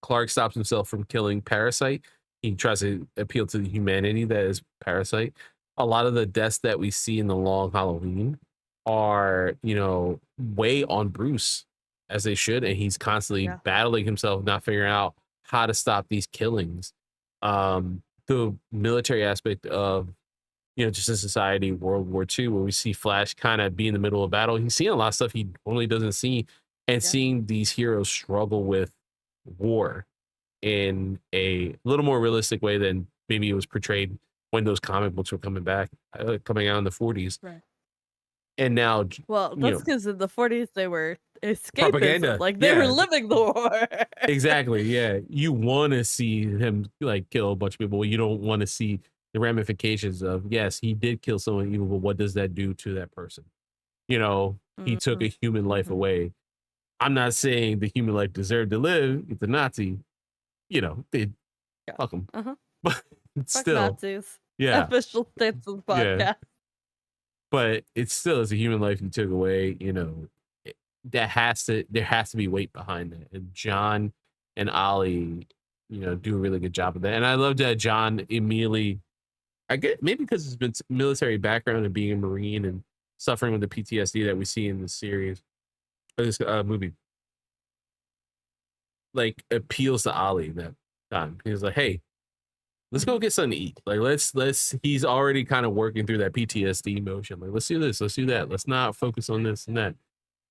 Clark stops himself from killing Parasite. He tries to appeal to the humanity that is Parasite. A lot of the deaths that we see in the Long Halloween are, you know, weigh on Bruce, as they should, and he's constantly battling himself, not figuring out how to stop these killings. The military aspect of, you know, just in society, World War II, where we see Flash kind of be in the middle of battle. He's seeing a lot of stuff he normally doesn't see, and seeing these heroes struggle with war in a little more realistic way than maybe it was portrayed when those comic books were coming out in the 40s. And now,
well, that's because in the 40s they were escapism.
Propaganda.
Like, they were living the war.
Exactly. Yeah. You want to see him like kill a bunch of people. You don't want to see the ramifications of, yes, he did kill someone evil, but what does that do to that person? You know, he took a human life away. I'm not saying the human life deserved to live. It's a Nazi. You know, they fuck him. But still,
Nazis.
Yeah.
Official stance of the podcast.
Yeah. But it's still, as a human life you took away, you know, there has to be weight behind that. And John and Ali, you know, do a really good job of that. And I love that John immediately, I get maybe because it's been military background and being a Marine and suffering with the PTSD that we see in this series, or this movie, like appeals to Ali that time. He's like, hey, let's go get something to eat. Like, let's, he's already kind of working through that PTSD motion. Like, let's do this, let's do that. Let's not focus on this and that.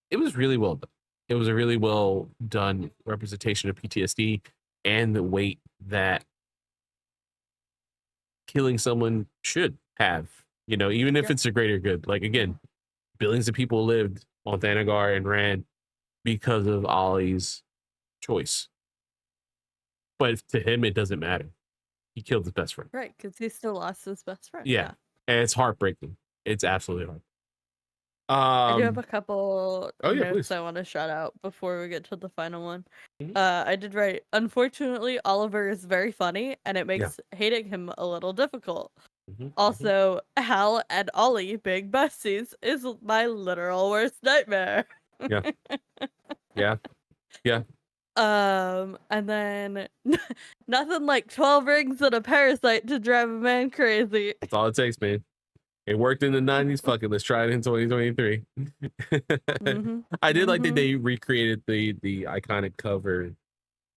It was really well done. It was a really well done representation of PTSD and the weight that killing someone should have, you know, even if it's a greater good. Like, again, billions of people lived on Thanagar and ran because of Ollie's choice. But to him, it doesn't matter. He killed his best friend.
Right, because he still lost his best friend.
Yeah. And it's heartbreaking. It's absolutely heartbreaking.
I do have a couple notes
please.
I want to shout out before we get to the final one.
Mhm.
I did write, unfortunately, Oliver is very funny, and it makes hating him a little difficult. Also, Hal and Ollie being besties is my literal worst nightmare.
Yeah.
And then nothing like 12 rings and a parasite to drive a man crazy.
That's all it takes, man. It worked in the 90s. Fuck it, let's try it in 2023. I did like that they recreated the iconic cover.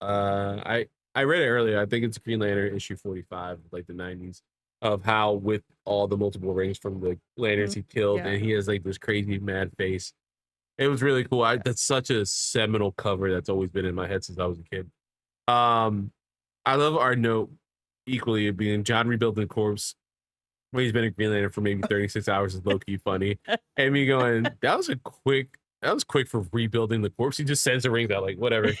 I read it earlier. I think it's Green Lantern issue 45, like the 90s, of how with all the multiple rings from the lanterns he killed, and he has like this crazy mad face. It was really cool. That's such a seminal cover that's always been in my head since I was a kid. I love our note equally of being John rebuilding the corpse when he's been a Green Lantern for maybe 36 hours is low-key funny. And me going, that was quick for rebuilding the corpse. He just sends the rings out, like, whatever.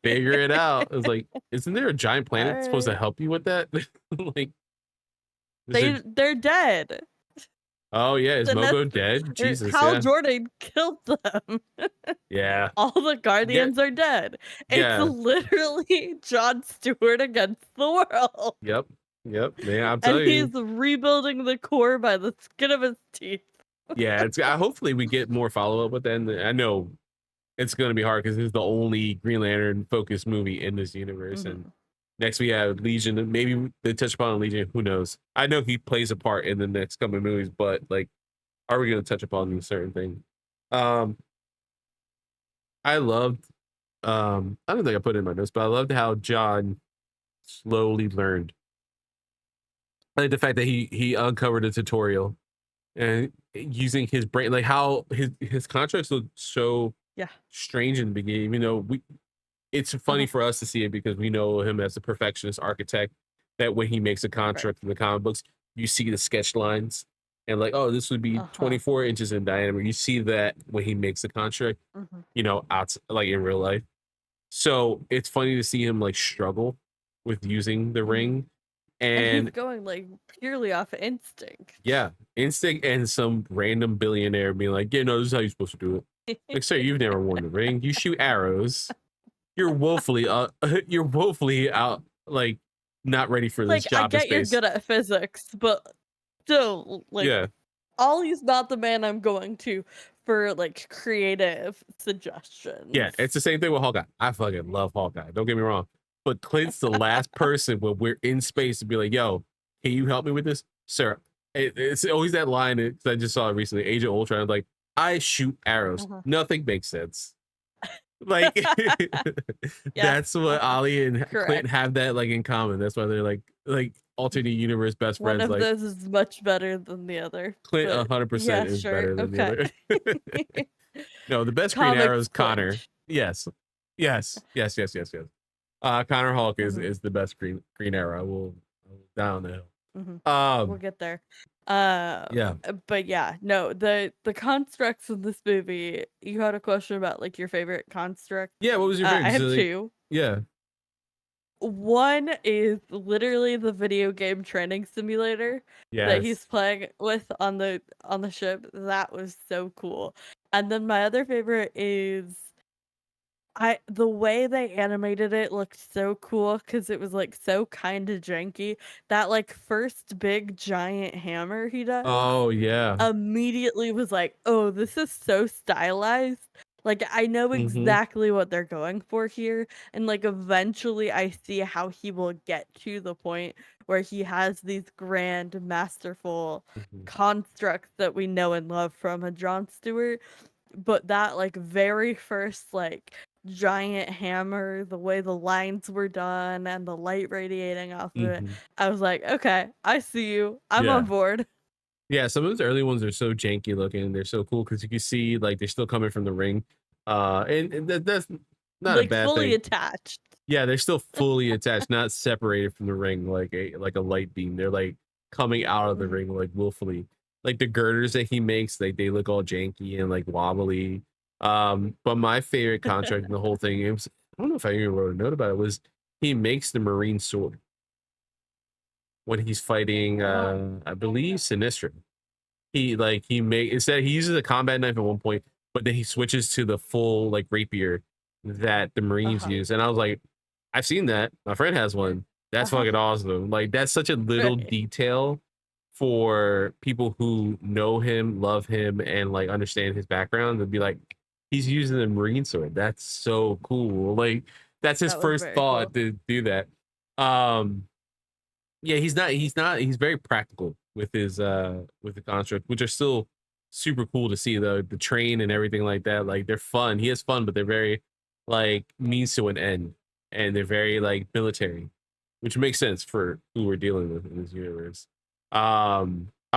Figure it out. I was like, isn't there a giant planet that's supposed to help you with that? Like,
they're dead.
Oh yeah, is Mogo dead? Jesus,
Hal Jordan killed them.
Yeah.
All the Guardians are dead. It's literally Jon Stewart against the world.
Yep. Man, I'm telling you.
And he's rebuilding the core by the skin of his teeth.
Yeah, hopefully we get more follow-up with that. And I know it's going to be hard because this is the only Green Lantern focused movie in this universe. And next we have Legion. Maybe they touch upon Legion. Who knows? I know he plays a part in the next coming movies, but like, are we going to touch upon these certain things? I loved, I don't think I put it in my notes, but I loved how John slowly learned. I like the fact that he uncovered a tutorial and using his brain, like how his contracts look so strange in the beginning, even though it's funny for us to see it because we know him as a perfectionist architect, that when he makes a contract in the comic books, you see the sketch lines and like, oh, this would be 24 inches in diameter. You see that when he makes the contract, out like in real life. So it's funny to see him like struggle with using the ring. And
he's going like purely off instinct.
Yeah, instinct and some random billionaire being like, yeah, no, this is how you're supposed to do it. Like, sir, you've never worn the ring. You shoot arrows. You're woefully out, like not ready for this job.
I get you're good at physics, but still, like, Ollie's not the man I'm going to for like creative suggestions.
Yeah, it's the same thing with Hawkeye. I fucking love Hawkeye. Don't get me wrong. But Clint's the last person when we're in space to be like, yo, can you help me with this? Sir, it's always that line because I just saw it recently. Age of Ultron, I'm like, I shoot arrows. Nothing makes sense. Like, that's what Ollie and Clint have that like in common. That's why they're like alternate universe best friends.
One of
like,
those is much better than the other.
Clint 100% is better than the other. No, the best Green Arrow is Connor. Yes. Connor Hawk is the best Green Arrow. I will down the hill.
We'll get there. But yeah, no, the constructs in this movie. You had a question about like your favorite construct.
Yeah, what was your favorite?
I have two.
Yeah.
One is literally the video game training simulator that he's playing with on the ship. That was so cool. And then my other favorite is the way they animated it looked so cool because it was like so kind of janky. That like first big giant hammer he does.
Oh yeah.
Immediately was like, oh, this is so stylized. Like I know exactly what they're going for here. And like eventually I see how he will get to the point where he has these grand, masterful constructs that we know and love from a Jon Stewart. But that like very first like giant hammer, the way the lines were done and the light radiating off of it, I was like, okay, I see you. I'm on board.
Yeah, some of those early ones are so janky looking. They're so cool because you can see like they're still coming from the ring. And that's not
like
a bad
fully
thing.
Attached.
Yeah, they're still fully attached, not separated from the ring like a light beam. They're like coming out of the ring like willfully. like the girders that he makes, like they look all janky and like wobbly. But my favorite contract in the whole thing is, I don't know if I even wrote a note about it, was he makes the marine sword when he's fighting I believe Sinestro. He uses a combat knife at one point, but then he switches to the full like rapier that the Marines use. And I was like, I've seen that. My friend has one. That's fucking awesome. Like that's such a little detail for people who know him, love him, and like understand his background to be like, he's using the Marine sword. That's so cool. Like that's his first thought to do that. Yeah, he's very practical with the construct, which are still super cool to see, the train and everything like that. Like they're fun. He has fun, but they're very like means to an end, and they're very like military, which makes sense for who we're dealing with in this universe. I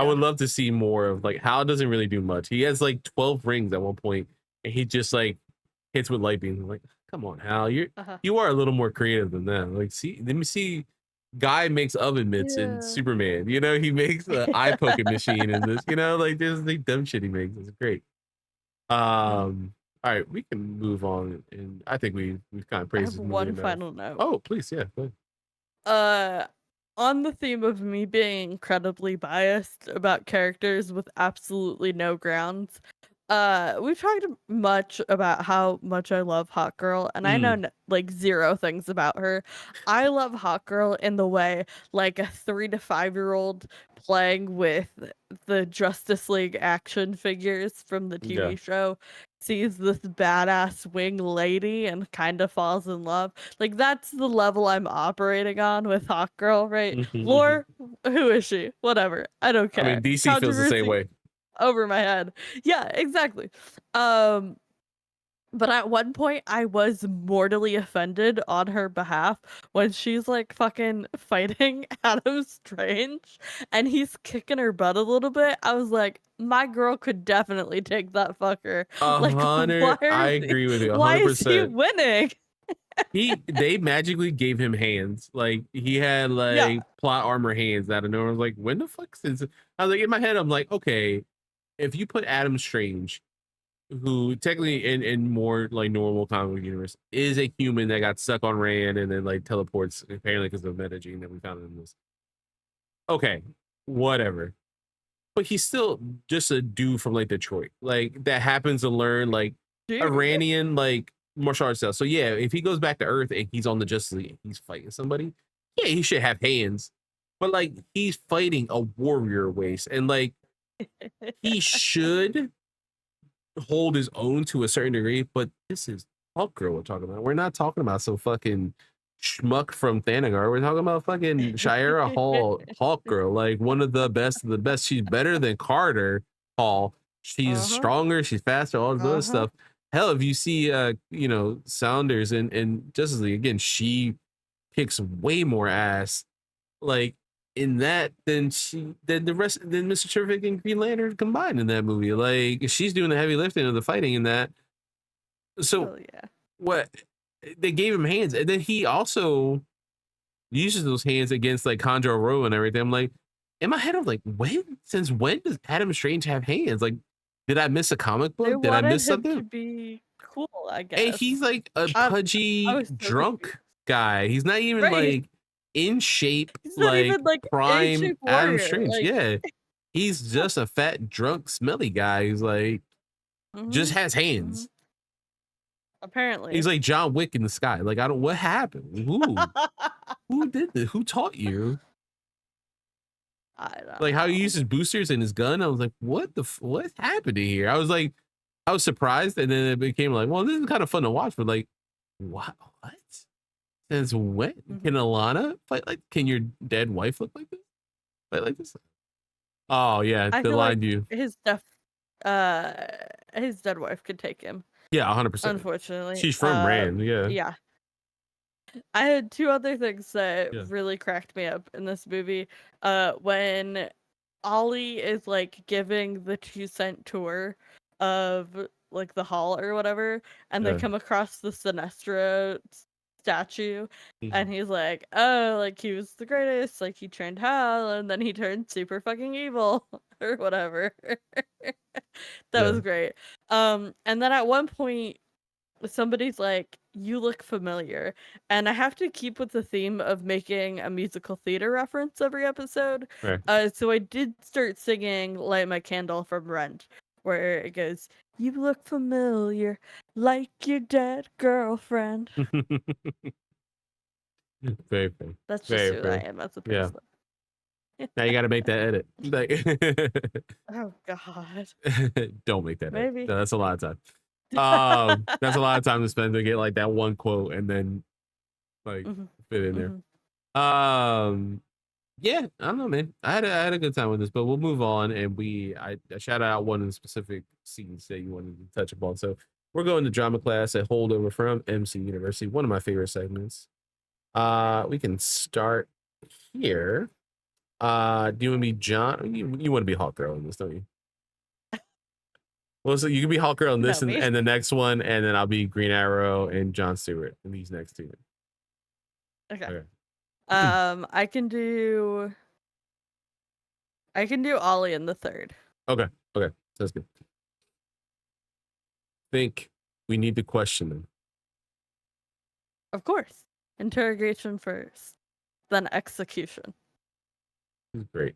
would love to see more of like Hal doesn't really do much. He has like 12 rings at one point, and he just like hits with light beams. I'm like, come on, Hal, you are a little more creative than that. Like, let me see. Guy makes oven mitts in Superman. You know, he makes an eye poking machine in this. You know, like there's the dumb shit he makes. It's great. All right, we can move on, and I think we've kind of praised this movie
one
enough.
final note.
Oh, please, yeah. Go ahead.
On the theme of me being incredibly biased about characters with absolutely no grounds, we've talked much about how much I love hawkgirl, and I know like zero things about her. I love hawkgirl in the way like a 3 to 5-year-old playing with the Justice League action figures from the TV show sees this badass wing lady and kind of falls in love. Like that's the level I'm operating on with hawkgirl, right? Lore, who is she? Whatever, I don't care.
I mean, DC feels the same way.
Over my head. Yeah, exactly. But at one point I was mortally offended on her behalf when she's like fucking fighting Adam Strange and he's kicking her butt a little bit. I was like, my girl could definitely take that fucker. Like,
I agree with you 100%.
Why is he winning?
They magically gave him hands. Like he had like plot armor hands out of nowhere. I was like, when the fuck is it? I was like, in my head, I'm like, okay, if you put Adam Strange, who technically in more like normal comic book universe is a human that got stuck on Rand and then like teleports apparently because of the metagene that we found in this. Okay, whatever. But he's still just a dude from like Detroit, like that happens to learn like Iranian like martial arts style. So yeah, if he goes back to Earth and he's on the Justice League, he's fighting somebody. Yeah, he should have hands, but like he's fighting a warrior race, and like he should hold his own to a certain degree. But this is hawkgirl we're talking about. We're not talking about some fucking schmuck from Thanagar. We're talking about fucking Shira Hall hawkgirl, like one of the best of the best. She's better than Carter Hall. She's stronger, she's faster, all this other stuff. Hell, if you see you know, Saunders and Justice League, again, she kicks way more ass like in that than Mr. Terrific and Green Lantern combined in that movie. Like she's doing the heavy lifting of the fighting in that. So what they gave him hands, and then he also uses those hands against like Conjure Row and everything. I'm like, in my head, I'm like, since when does Adam Strange have hands? Like, did I miss a comic book? Did I miss something?
To be cool, I guess.
Hey, he's like a pudgy drunk guy. He's not even like in shape. He's not like even like prime Adam Strange. Like... Yeah, he's just a fat, drunk, smelly guy who's like just has hands.
Apparently,
he's like John Wick in the sky. Like, I don't. What happened? Who did this? Who taught you?
I don't
like
know.
How he uses boosters and his gun. I was like, what's happening here? I was surprised, and then it became like, well, this is kind of fun to watch, but like, what? Since when can Alana fight like? Can your dead wife look like this? Fight like this? Oh yeah, the line
like his dead wife could take him.
Yeah, 100%.
Unfortunately,
she's from Rand.
Yeah. I had two other things that really cracked me up in this movie. When Ollie is like giving the 2-cent tour of like the hall or whatever, and they come across the Sinestro statue, and he's like, oh, like he was the greatest, like he trained Hal, and then he turned super fucking evil. or whatever. That was great. And then at one point, somebody's like, "You look familiar," and I have to keep with the theme of making a musical theater reference every episode.
Right.
So I did start singing "Light My Candle" from Rent, where it goes, "You look familiar, like your dead girlfriend."
Very fair.
That's just who I am as a person.
Now you got to make that edit.
Oh God.
Don't make that
Maybe.
edit. No, that's a lot of time. That's a lot of time to spend to get like that one quote and then like fit in there. Yeah, I don't know, man. I had a good time with this, but we'll move on. And I shout out one of the specific scenes that you wanted to touch upon. So we're going to drama class, a holdover from MC University, one of my favorite segments. We can start here. Do you want to be John? You want to be hawkgirl in this, don't you? Well, so you can be hawkgirl in this and the next one, and then I'll be Green Arrow and John Stewart in these next two.
Okay. I can do Ollie in the third.
Okay. Sounds good. Think we need to question them.
Of course. Interrogation first, then execution.
Great.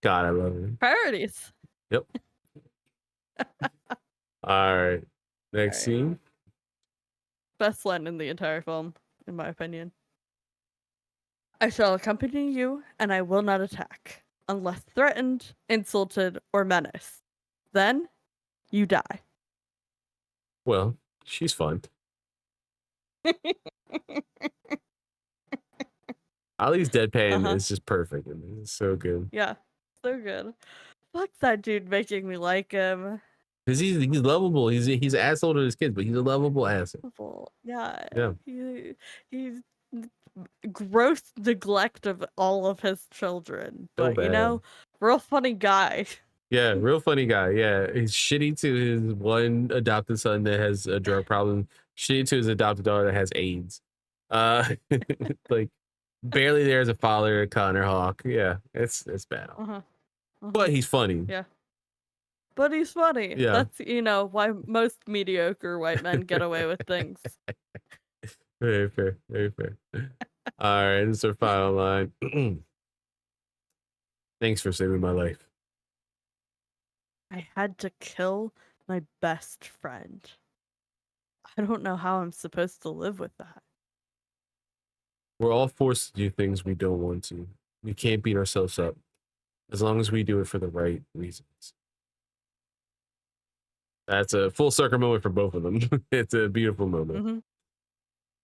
God, I love it.
Priorities.
Yep. All right. Next scene.
Best line in the entire film, in my opinion. "I shall accompany you, and I will not attack, unless threatened, insulted, or menaced. Then, you die."
Well, she's fun. Ollie's deadpan is just perfect. It's so good.
Yeah, so good. Fuck that dude making me like him.
Because he's lovable. He's an asshole to his kids, but he's a lovable asshole.
Yeah. He's gross neglect of all of his children, but real funny guy.
Yeah, real funny guy. Yeah, he's shitty to his one adopted son that has a drug problem. Shitty to his adopted daughter that has AIDS. Like barely there as a father, Connor Hawk. Yeah, it's bad. But he's funny.
Yeah. But he's funny.
Yeah.
That's why most mediocre white men get away with things.
Very fair. Very fair. All right, this is our final line. Thanks for saving my life.
"I had to kill my best friend. I don't know how I'm supposed to live with that."
We're all forced to do things we don't want to. We can't beat ourselves up, as long as we do it for the right reasons. That's a full circle moment for both of them. It's a beautiful moment.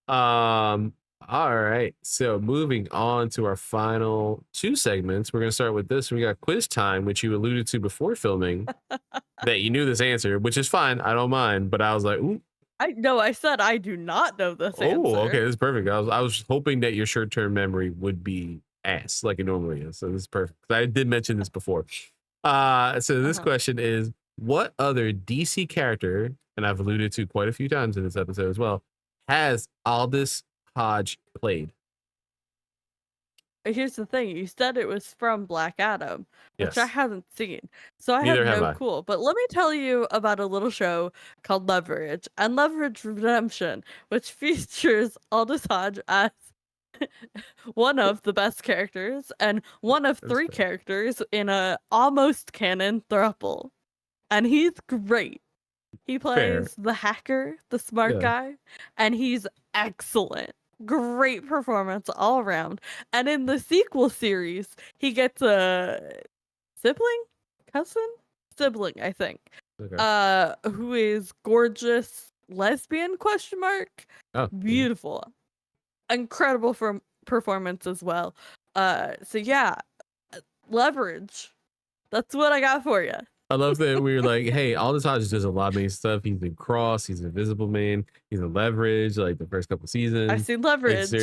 All right, so moving on to our final two segments. We're going to start with this. We got quiz time, which you alluded to before filming that you knew this answer, which is fine. I don't mind, but I was like, ooh.
I said I do not know this answer.
Oh, okay, this is perfect. I was hoping that your short-term memory would be ass like it normally is. So this is perfect. I did mention this before. So this question is, what other DC character, and I've alluded to quite a few times in this episode as well, has Aldous Hodge played?
Here's the thing. You said it was from Black Adam, which I haven't seen. So I have no clue. But let me tell you about a little show called Leverage and Leverage Redemption, which features Aldous Hodge as one of the best characters and one of three characters in a almost canon throuple. And he's great. He plays the hacker, the smart guy, and he's excellent. Great performance all around. And in the sequel series, he gets a sibling, I think, who is gorgeous lesbian ?
Oh,
beautiful, incredible performance as well. So yeah, Leverage. That's what I got for you.
I love that we were like, hey, Aldous Hodge does a lot of amazing stuff. He's in Cross, he's Invisible Man, he's in Leverage, like the first couple seasons.
I've seen Leverage.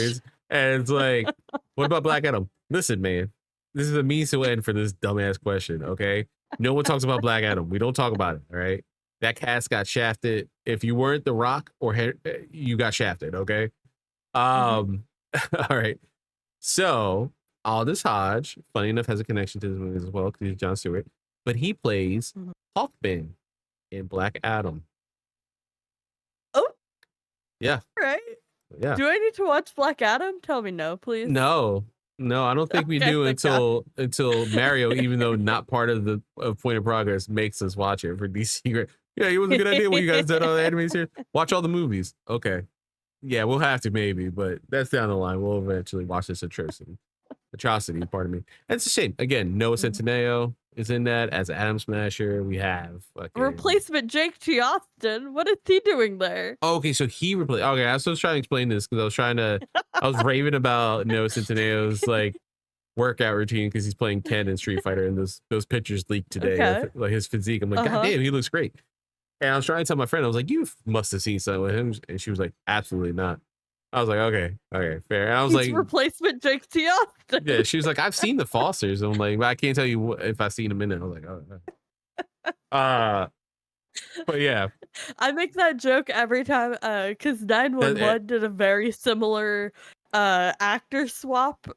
And it's like, what about Black Adam? Listen, man, this is a means to end for this dumbass question, okay? No one talks about Black Adam. We don't talk about it, all right? That cast got shafted. If you weren't The Rock you got shafted, okay? All right. So Aldous Hodge, funny enough, has a connection to this movie as well because he's Jon Stewart, but he plays Hawkman in Black Adam.
Oh,
yeah,
right.
Yeah.
Do I need to watch Black Adam? Tell me no, please.
No, I don't think we do until Mario, even though not part of the Point of Progress, makes us watch it for DC. Yeah, it was a good idea when you guys did all the animes here. Watch all the movies. Okay. Yeah, we'll have to maybe, but that's down the line. We'll eventually watch this atrocity, pardon me. And it's a shame. Again, Noah Centineo is in that as Adam Smasher. We have
replacement Jake T. Austin. What is he doing there?
Oh, okay, so he replaced. Okay, I was trying to explain this because I was raving about Noah Centineo's like workout routine because he's playing Ken in Street Fighter, and those pictures leaked today of like his physique. I'm like, God damn, he looks great. And I was trying to tell my friend, I was like, you must have seen something with him, and she was like, absolutely not. I was like, okay, fair. And I was
He's like, replacement Jake T. Austin.
Yeah, she was like, I've seen the Fosters. I'm like, well, I can't tell you if I've seen them in it. I was like, oh. But yeah,
I make that joke every time because 911 did a very similar actor swap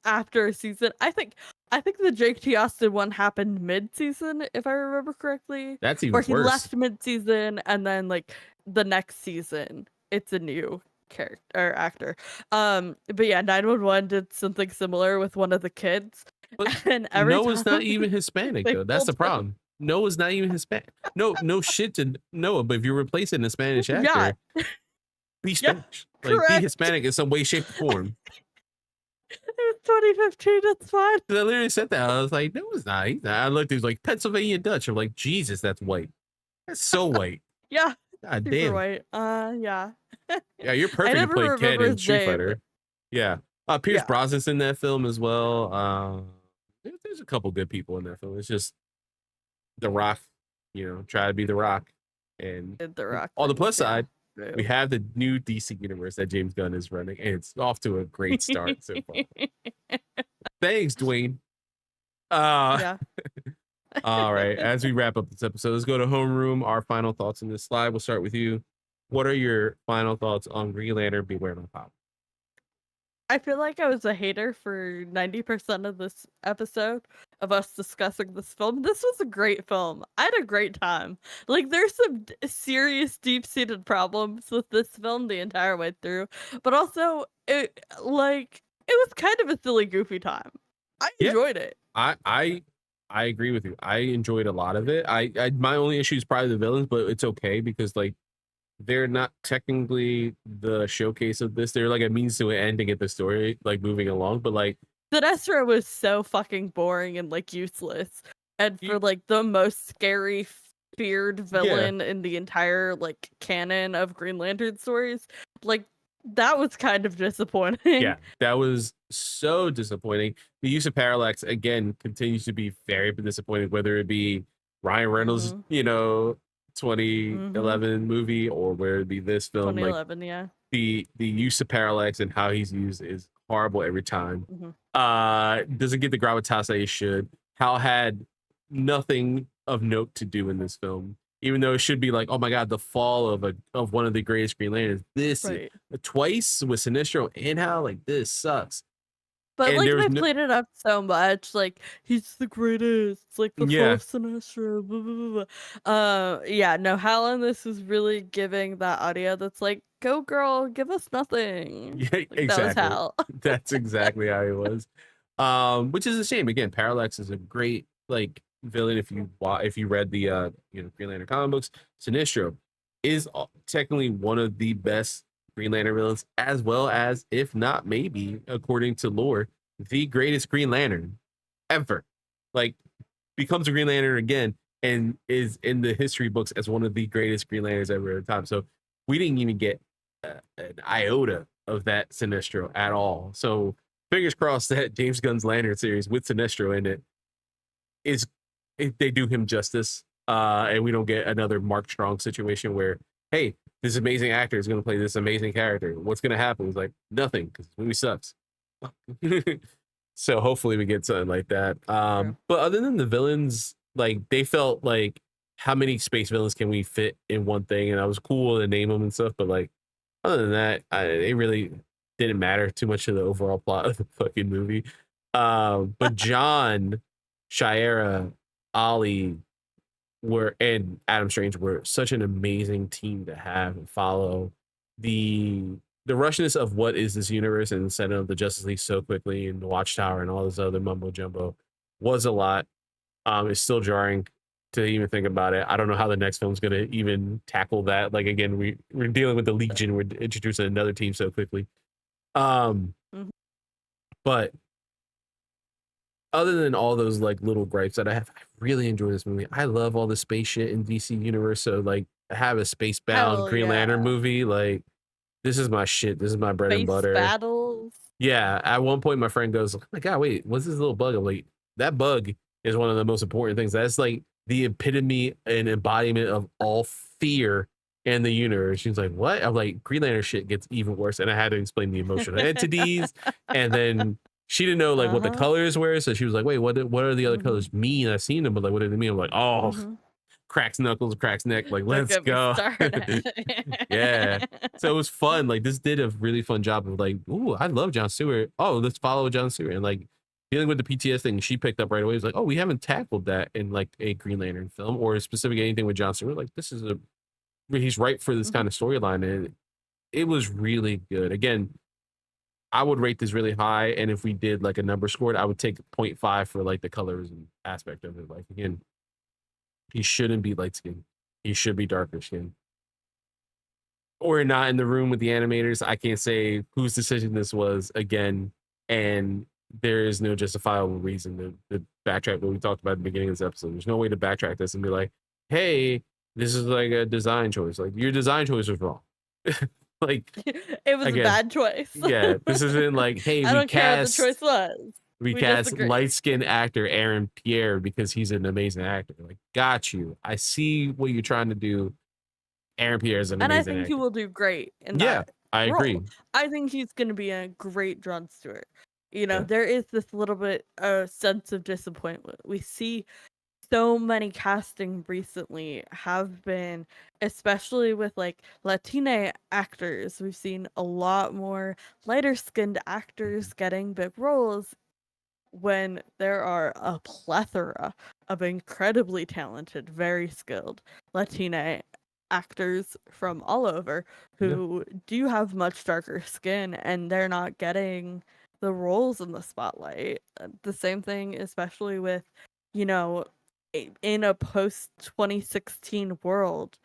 after a season. I think the Jake T. Austin one happened mid-season, if I remember correctly.
That's even
worse. Or he
worse.
left mid-season, and then like the next season, it's a new character or actor. But yeah, 911 did something similar with one of the kids.
But
and
Noah's not even Hispanic though. That's the problem. Noah's not even Hispanic. No shit to Noah, but if you're replacing a Spanish actor, be Spanish. Like be Hispanic in some way, shape, or form.
It was 2015. That's fine.
I literally said that. I was like, no, it's not. He's not. I looked. He was like Pennsylvania Dutch. I'm like, Jesus, that's white. That's so white.
Yeah.
God
super
damn.
White. Yeah.
Yeah, you're perfect to play Ken in Street Fighter. Yeah. Pierce Brosnan's in that film as well. There's a couple good people in that film. It's just The Rock, try to be The Rock. And
The Rock.
On the plus side, we have the new DC universe that James Gunn is running, and it's off to a great start so far. Thanks, Dwayne. Yeah. All right. As we wrap up this episode, let's go to homeroom. Our final thoughts on this slide. We'll start with you. What are your final thoughts on Green Lantern Beware My Pop?
I feel like I was a hater for 90% of this episode of us discussing this film. This was a great film. I had a great time. Like, there's some serious, deep-seated problems with this film the entire way through, but also it was kind of a silly, goofy time. I enjoyed it.
I agree with you. I enjoyed a lot of it. I my only issue is probably the villains, but it's okay because like they're not technically the showcase of this. They're like a means to an end to get the story like moving along. But like
Sinestro was so fucking boring and like useless. And for like the most scary, feared villain in the entire like canon of Green Lantern stories, like that was kind of disappointing.
Yeah, that was so disappointing. The use of Parallax again continues to be very disappointing, whether it be Ryan Reynolds, 2011 movie, or whether it be this film.
2011,
like, the use of Parallax and how he's used is horrible every time. Doesn't get the gravitas that he should. Hal had nothing of note to do in this film, even though it should be like, oh my god, the fall of one of the greatest Green Lanterns. This twice with Sinestro and Hal, like this sucks.
But and like they played it up so much, like he's the greatest, like the fourth Sinestro. Blah, blah, blah. No, Hal in this is really giving that audio that's like, go girl, give us nothing.
Yeah,
like,
exactly.
That was Hal.
That's exactly how he was. Which is a shame. Again, Parallax is a great like villain. If you read the Green Lantern comic books, Sinestro is technically one of the best Green Lantern villains, as well as, if not maybe, according to lore, the greatest Green Lantern ever. Like, becomes a Green Lantern again and is in the history books as one of the greatest Green Lanterns ever at the time. So we didn't even get an iota of that Sinestro at all. So fingers crossed that James Gunn's Lantern series with Sinestro in it they do him justice, and we don't get another Mark Strong situation where, hey, this amazing actor is going to play this amazing character. What's going to happen? It's like nothing because the movie sucks. So hopefully we get something like that. But other than the villains, like they felt like, how many space villains can we fit in one thing? And I was cool to name them and stuff, but like other than that, it really didn't matter too much to the overall plot of the fucking movie. But John, Shira, Ollie and Adam Strange were such an amazing team to have and follow. The rushness of what is this universe and setting up the Justice League so quickly and the Watchtower and all this other mumbo jumbo was a lot. It's still jarring to even think about it. I don't know how the next film's going to even tackle that. Like, again, we're dealing with the Legion. We're introducing another team so quickly. But other than all those like little gripes that I have, I really enjoy this movie. I love all the space shit in DC universe. So like, have a space bound Green Lantern movie. Like, this is my shit. This is my bread and butter.
Battles.
Yeah. At one point, my friend goes, "Oh my god, wait, what's this little bug?" I'm like, that bug is one of the most important things. That's like the epitome and embodiment of all fear in the universe. She's like, "What?" I'm like, Green Lantern shit gets even worse, and I had to explain the emotional entities, and then she didn't know like what the colors were, so she was like, "Wait, what are the other colors mean?" I've seen them, but like, what do they mean? I'm like, "Oh." Cracks knuckles, cracks neck, like, let's go. Yeah. So it was fun. Like, this did a really fun job of like, ooh, I love John Stewart. Oh, let's follow John Stewart. And like dealing with the PTS thing, she picked up right away. It was like, oh, we haven't tackled that in like a Green Lantern film or specific anything with John Stewart. Like, this is he's right for this kind of storyline. And it was really good. Again, I would rate this really high. And if we did like a number scored, I would take 0.5 for like the colors and aspect of it. Like, again, he shouldn't be light skinned. He should be darker skinned. Or not in the room with the animators. I can't say whose decision this was again. And there is no justifiable reason to backtrack what we talked about at the beginning of this episode. There's no way to backtrack this and be like, hey, this is like a design choice. Like, your design choice was wrong. Like,
it was a bad choice.
Yeah, this isn't like, hey,
I don't care what the choice was.
We cast light-skinned actor Aaron Pierre because he's an amazing actor. Like, got you. I see what you're trying to do. Aaron Pierre is an amazing actor.
And I think he will do great in that.
Yeah, I agree.
I think he's going to be a great John Stewart. You know, there is this little bit sense of disappointment. We see so many casting recently have been, especially with like Latina actors. We've seen a lot more lighter-skinned actors getting big roles, when there are a plethora of incredibly talented, very skilled Latina actors from all over who do have much darker skin, and they're not getting the roles in the spotlight. The same thing, especially with, you know, in a post 2016 world,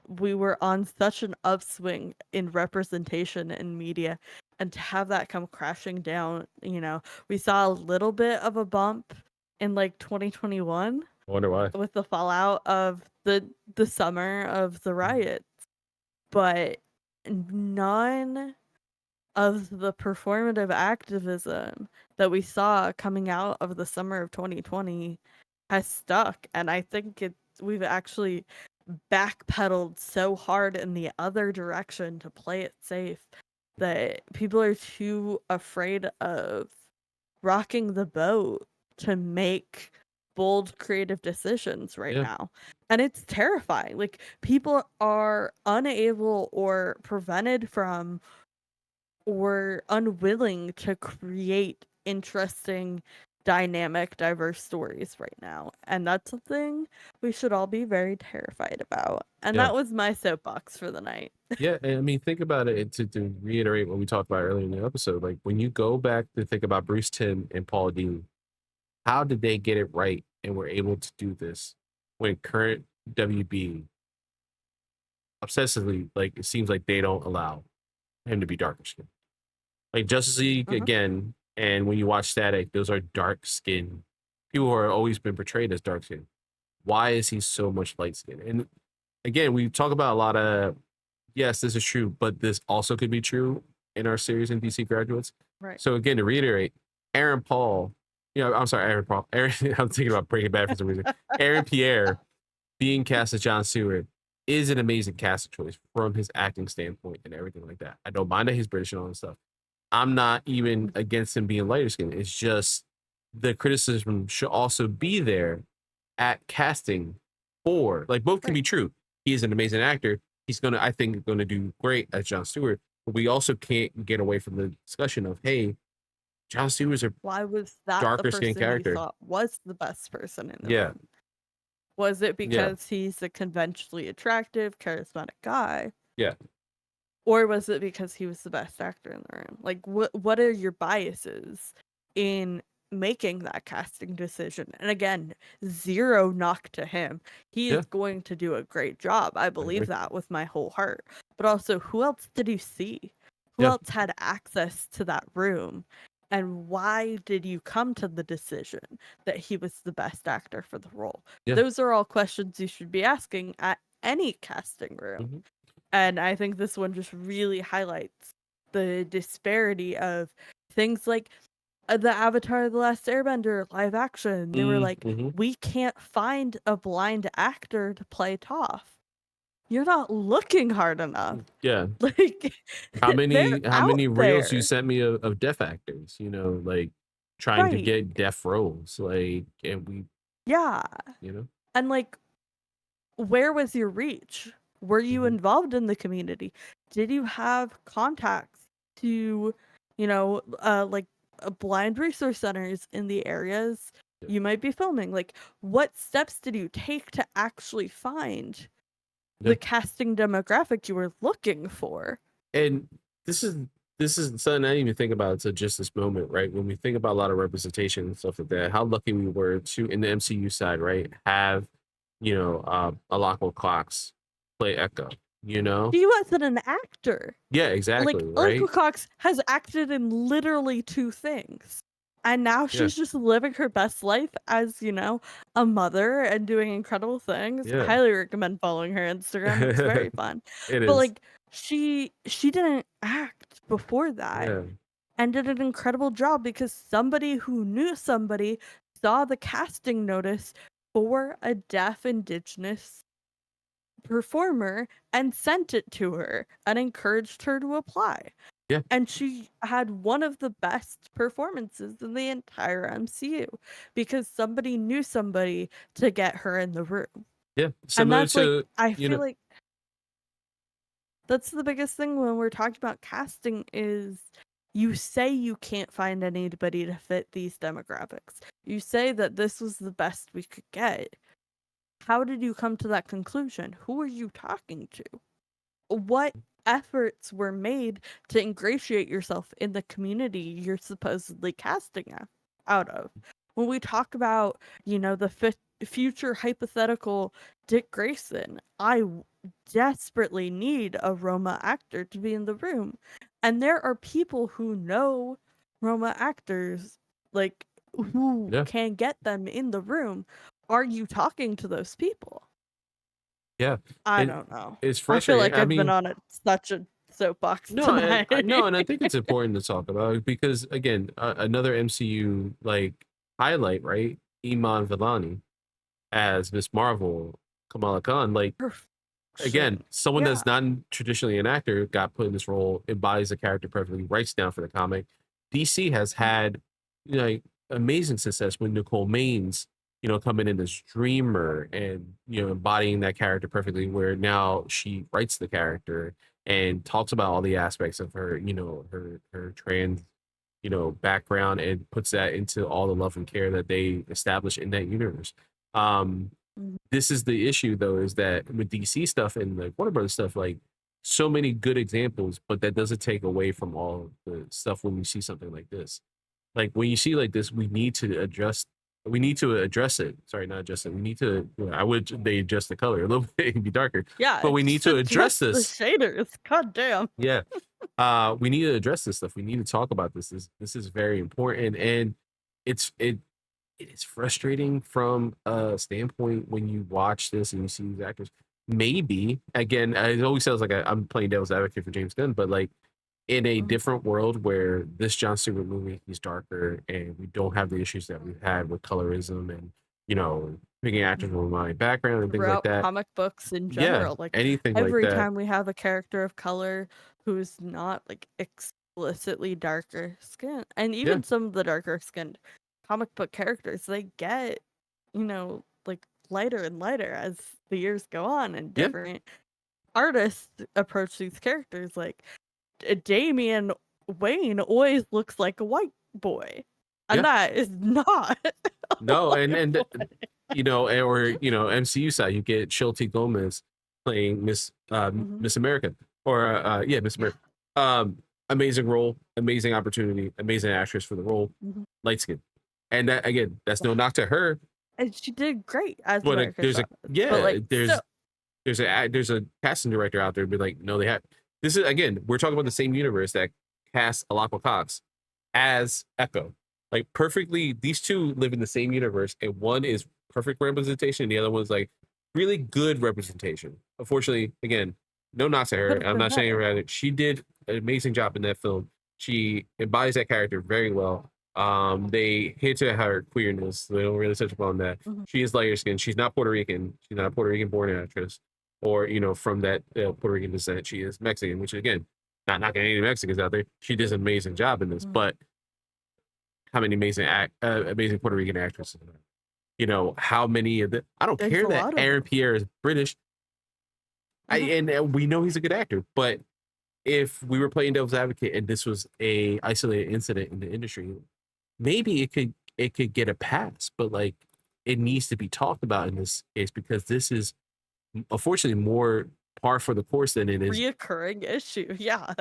we were on such an upswing in representation in media, and to have that come crashing down, you know, we saw a little bit of a bump in like 2021.
I wonder why.
With the fallout of the summer of the riots, but none of the performative activism that we saw coming out of the summer of 2020 has stuck, and I think we've actually backpedaled so hard in the other direction to play it safe that people are too afraid of rocking the boat to make bold creative decisions right now. And it's terrifying. Like, people are unable or prevented from or unwilling to create interesting, dynamic, diverse stories right now, and that's something we should all be very terrified about. And that was my soapbox for the night.
Yeah, and I mean, think about it, to reiterate what we talked about earlier in the episode. Like, when you go back to think about Bruce Timm and Paul Dini, how did they get it right and were able to do this when current WB obsessively, like, it seems like they don't allow him to be darker skinned. Like Justice League again, and when you watch Static, those are dark skinned people who are always been portrayed as dark skinned. Why is he so much light skinned? And again, we talk about a lot of, yes, this is true, but this also could be true in our series in DC Graduates.
Right.
So again, to reiterate, Aaron Paul, I'm thinking about Breaking Bad for some reason. Aaron Pierre being cast as John Stewart is an amazing casting choice from his acting standpoint and everything like that. I don't mind that he's British and all that stuff. I'm not even against him being lighter skinned. It's just the criticism should also be there at casting for, like, both can be true. He is an amazing actor. He's I think gonna do great as John Stewart. But we also can't get away from the discussion of, hey, John Stewart's a
Why was that the
darker skinned
person you
character.
thought was the best person in the
Yeah.
room? Was it
Yeah.
because he's a conventionally attractive, charismatic guy?
Yeah.
Or was it because he was the best actor in the room? Like, what are your biases in making that casting decision? And again, zero knock to him. He is going to do a great job. I believe that with my whole heart. But also, who else did you see? Who else had access to that room? And why did you come to the decision that he was the best actor for the role? Those are all questions you should be asking at any casting room. And I think this one just really highlights the disparity of things like the Avatar: The Last Airbender live action. They were like, we can't find a blind actor to play Toph. You're not looking hard enough.
Yeah.
Like,
how many reels
there.
you sent me of deaf actors, you know, like trying to get deaf roles, like, and we, you know,
and like, where was your reach? Were you involved in the community? Did you have contacts to, you know, like blind resource centers in the areas you might be filming? Like, what steps did you take to actually find the casting demographic you were looking for?
And this is something I didn't even think about until just this moment, right? When we think about a lot of representation and stuff like that, how lucky we were to, in the MCU side, right, have, you know, Alako Cox play Echo, you know?
He wasn't an actor.
Yeah, exactly.
Like,
right?
Alako Cox has acted in literally 2 things. And now she's just living her best life as, you know, a mother and doing incredible things.
Yeah.
Highly recommend following her Instagram. It's very fun.
It
but
is.
like, she didn't act before that and did an incredible job because somebody who knew somebody saw the casting notice for a deaf Indigenous performer and sent it to her and encouraged her to apply.
Yeah.
And she had one of the best performances in the entire MCU because somebody knew somebody to get her in the room.
Yeah.
And that's like, I feel like that's the biggest thing when we're talking about casting is you say you can't find anybody to fit these demographics. You say that this was the best we could get. How did you come to that conclusion? Who are you talking to? What efforts were made to ingratiate yourself in the community you're supposedly casting out of? When we talk about, you know, the future hypothetical Dick Grayson, I desperately need a Roma actor to be in the room. And there are people who know Roma actors, like, who can get them in the room. Are you talking to those people?
Yeah.
I don't know.
It's frustrating.
I feel like I've been on such a soapbox tonight.
And I think it's important to talk about because, again, another MCU like highlight, right? Iman Vellani as Miss Marvel, Kamala Khan. Like, again, someone that's not traditionally an actor got put in this role, embodies the character perfectly, writes down for the comic. DC has had, you know, like, amazing success with Nicole Maines, you know, coming in as Dreamer and, you know, embodying that character perfectly, where now she writes the character and talks about all the aspects of her, you know, her trans, you know, background, and puts that into all the love and care that they establish in that universe. This is the issue, though, is that with DC stuff and like Warner Brothers stuff, like, so many good examples, but that doesn't take away from all the stuff when you see something like this. Like, when you see like this, we need to address it. Sorry, not adjust it. We need to, you know, I would, they adjust the color a little bit and be darker.
Yeah.
But we need to address this.
The shaders. God damn.
Yeah. We need to address this stuff. We need to talk about this. This is very important. And it is frustrating from a standpoint when you watch this and you see these actors. Maybe, again, it always sounds like I'm playing devil's advocate for James Gunn, but like, in a different world where this John Stewart movie, he's darker and we don't have the issues that we've had with colorism and, you know, picking actors with my background and things like that.
Comic books in general, like
anything
every
like that.
time we have a character of color who's not like explicitly darker skin, and even some of the darker skinned comic book characters, they get, you know, like lighter and lighter as the years go on, and different artists approach these characters. Like Damian Wayne always looks like a white boy. And that is not
no, and you know, or you know, MCU side, you get Villagomez playing Miss America, or Miss America. Amazing role, amazing opportunity, amazing actress for the role, light skin, and that again, that's no knock to her.
And she did great as
But there's a casting director out there be like, no, they have. This is again, we're talking about the same universe that cast Alaqua Cox as Echo. Like perfectly, these two live in the same universe, and one is perfect representation, and the other one's like really good representation. Unfortunately, again, no knocks at her. I'm not saying around it. She did an amazing job in that film. She embodies that character very well. They hint at her queerness. So they don't really touch upon that. She is lighter skinned. She's not Puerto Rican. She's not a Puerto Rican born actress, or you know, from that Puerto Rican descent. She is Mexican, which again, not knocking any Mexicans out there. She does an amazing job in this, but how many amazing Puerto Rican actresses? You know, how many of the? I don't care that Aaron Pierre is British. And we know he's a good actor, but if we were playing devil's advocate and this was a isolated incident in the industry, maybe it could get a pass, but like it needs to be talked about in this case because this is unfortunately more par for the course than it is
reoccurring issue. Yeah.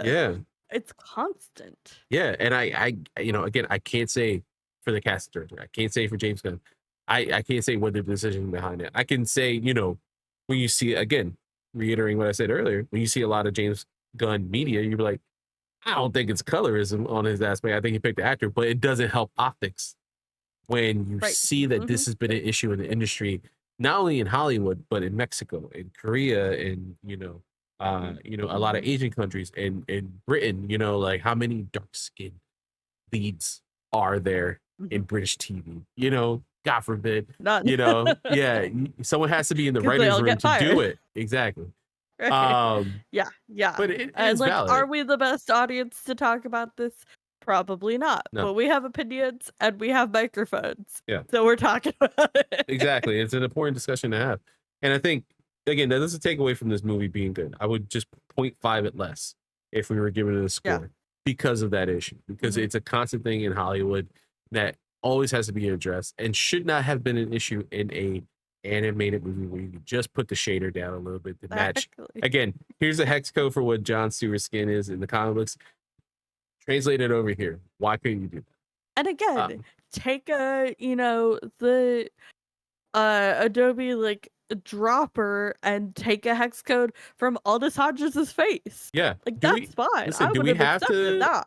It's constant.
Yeah, and I you know, again, I can't say for the cast director. I can't say for James Gunn. I can't say what the decision behind it. I can say, you know, when you see, again, reiterating what I said earlier, when you see a lot of James Gunn media, you're like, I don't think it's colorism on his aspect. I think he picked the actor, but it doesn't help optics when you see that this has been an issue in the industry, not only in Hollywood, but in Mexico, in Korea, and you know, a lot of Asian countries, and in Britain, you know, like how many dark-skinned leads are there in British TV? You know, God forbid,
none.
You know, someone has to be in the writer's room to do it. Exactly.
Yeah.
But it's
like,
valid.
are we the best audience to talk about this? Probably not.
No.
But we have opinions and we have microphones.
Yeah.
So we're talking about it.
Exactly. It's an important discussion to have. And I think, again, that doesn't take away from this movie being good. I would just 0.5 it less if we were giving it a score because of that issue. Because it's a constant thing in Hollywood that always has to be addressed and should not have been an issue in a animated movie where you just put the shader down a little bit to match. Again, here's a hex code for what John Stewart's skin is in the comic books. Translate it over here. Why couldn't you do that?
And again, take the Adobe like dropper and take a hex code from Aldous Hodges' face.
Yeah,
like that's fine.
Listen, do we have to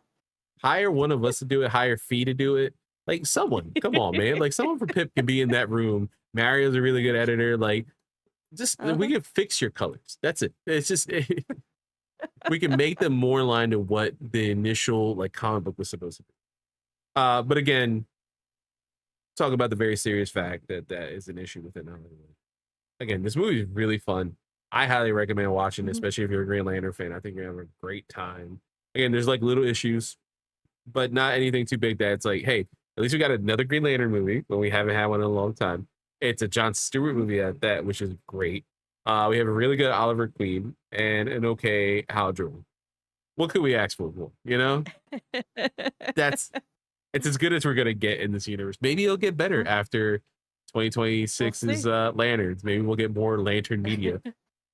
hire one of us to do it? Hire Fee to do it? Like someone, come on, man. Like someone from Pip can be in that room. Mario's a really good editor. Like, just we can fix your colors. That's it. It's just we can make them more aligned to what the initial like comic book was supposed to be. But again, talk about the very serious fact that that is an issue within Hollywood. Again, this movie is really fun. I highly recommend watching, especially if you're a Green Lantern fan. I think you're having a great time. Again, there's like little issues, but not anything too big that it's like, hey, at least we got another Green Lantern movie when we haven't had one in a long time. It's a Jon Stewart movie at that, which is great. We have a really good Oliver Queen and an okay Hal Jordan. What could we ask for more? You know, it's as good as we're gonna get in this universe. Maybe it'll get better after 2026's Lanterns. Maybe we'll get more Lantern media.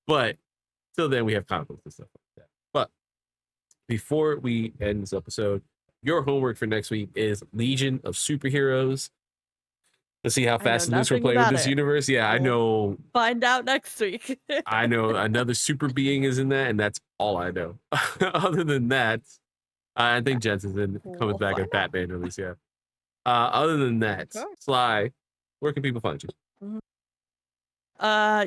But till then, we have conflicts and stuff like that. But before we end this episode, your homework for next week is Legion of Superheroes. Let's see how fast and loose we're playing with this universe. Yeah, I know.
Find out next week.
I know another super being is in that, and that's all I know. Other than that, I think Jensen's comes back as Batman at least. Yeah. Other than that, Sly, where can people find you?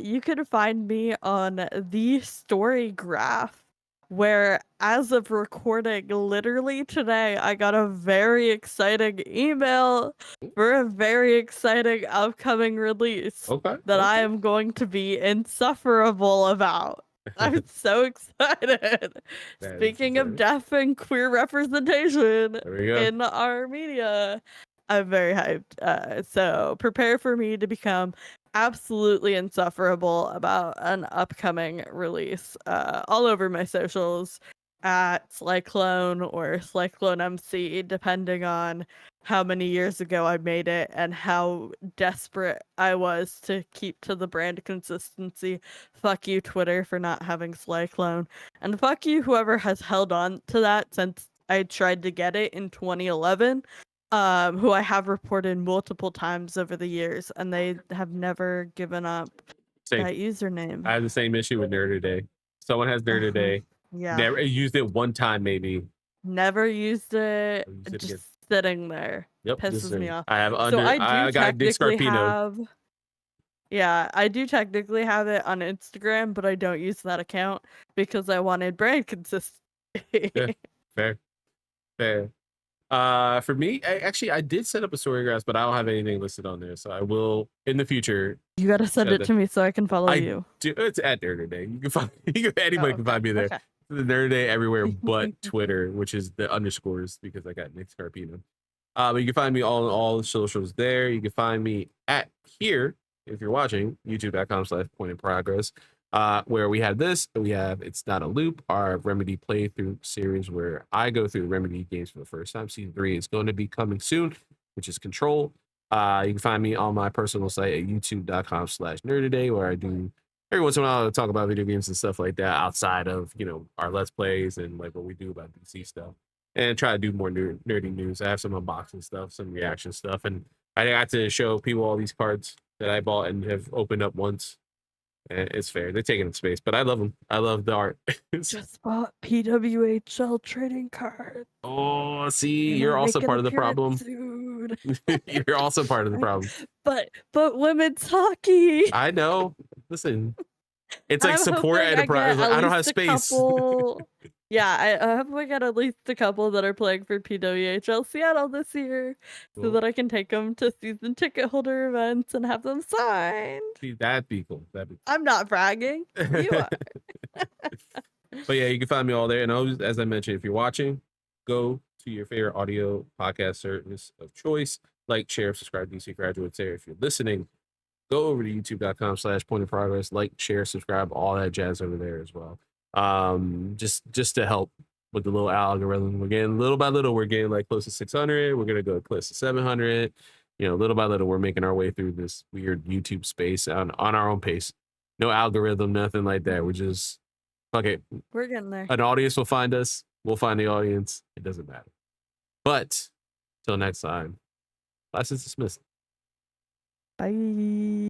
You can find me on the Story Graph, where as of recording literally today, I got a very exciting email for a very exciting upcoming release that I am going to be insufferable about. I'm so excited. Speaking of deaf and queer representation in our media, I'm very hyped. So prepare for me to become absolutely insufferable about an upcoming release all over my socials. at Cyclone or Cyclone MC, depending on how many years ago I made it and how desperate I was to keep to the brand consistency. Fuck you, Twitter, for not having Cyclone. And fuck you, whoever has held on to that since I tried to get it in 2011, who I have reported multiple times over the years, and they have never given up that username.
I have the same issue with Nerd Today. Someone has Nerd Today.
Yeah.
Never used it one time, maybe.
Never used it. Just sitting there.
Yep.
Pisses me off.
I have
So I do technically
have.
Yeah, I do technically have it on Instagram, but I don't use that account because I wanted brand consistency.
Yeah, fair. For me, I did set up a Storygraphs, but I don't have anything listed on there, so I will in the future.
You gotta send it to me so I can follow you.
It's at Nerd Day. You can find anybody can find me there. Okay. The Nerd Day everywhere but Twitter, which is the underscores because I got Nick Scarpino. But you can find me all the socials there. You can find me at here if you're watching youtube.com/pointinprogress. Where we have this, we have It's Not a Loop, our Remedy playthrough series where I go through the Remedy games for the first time. Season 3 is going to be coming soon, which is Control. You can find me on my personal site at youtube.com/nerdtoday, where I do every once in a while I talk about video games and stuff like that outside of, our Let's Plays and like what we do about DC stuff, and try to do more nerdy news. I have some unboxing stuff, some reaction stuff, and I got to show people all these cards that I bought and have opened up once. And it's fair. They're taking up space, but I love them. I love the art.
Just bought PWHL trading cards.
Oh, see, you're also part of the problem.
Dude.
You're also part of the problem.
But women's hockey.
I know. Listen, it's like support enterprise. I don't have space.
Yeah, I hope I get at least a couple that are playing for PWHL Seattle this year, so that I can take them to season ticket holder events and have them signed.
See, that'd be cool.
I'm not bragging. You are.
But yeah, you can find me all there. And always, as I mentioned, if you're watching, go to your favorite audio podcast service of choice. Like, share, subscribe, DC Graduates there. If you're listening, go over to youtube.com/pointinprogress. Like, share, subscribe, all that jazz over there as well. Just to help with the little algorithm. We're getting little by little, we're getting like close to 600. We're gonna go close to 700. Little by little, we're making our way through this weird YouTube space on our own pace. No algorithm, nothing like that. We're just okay.
We're getting there.
An audience will find us. We'll find the audience. It doesn't matter. But till next time, class is dismissed.
Bye.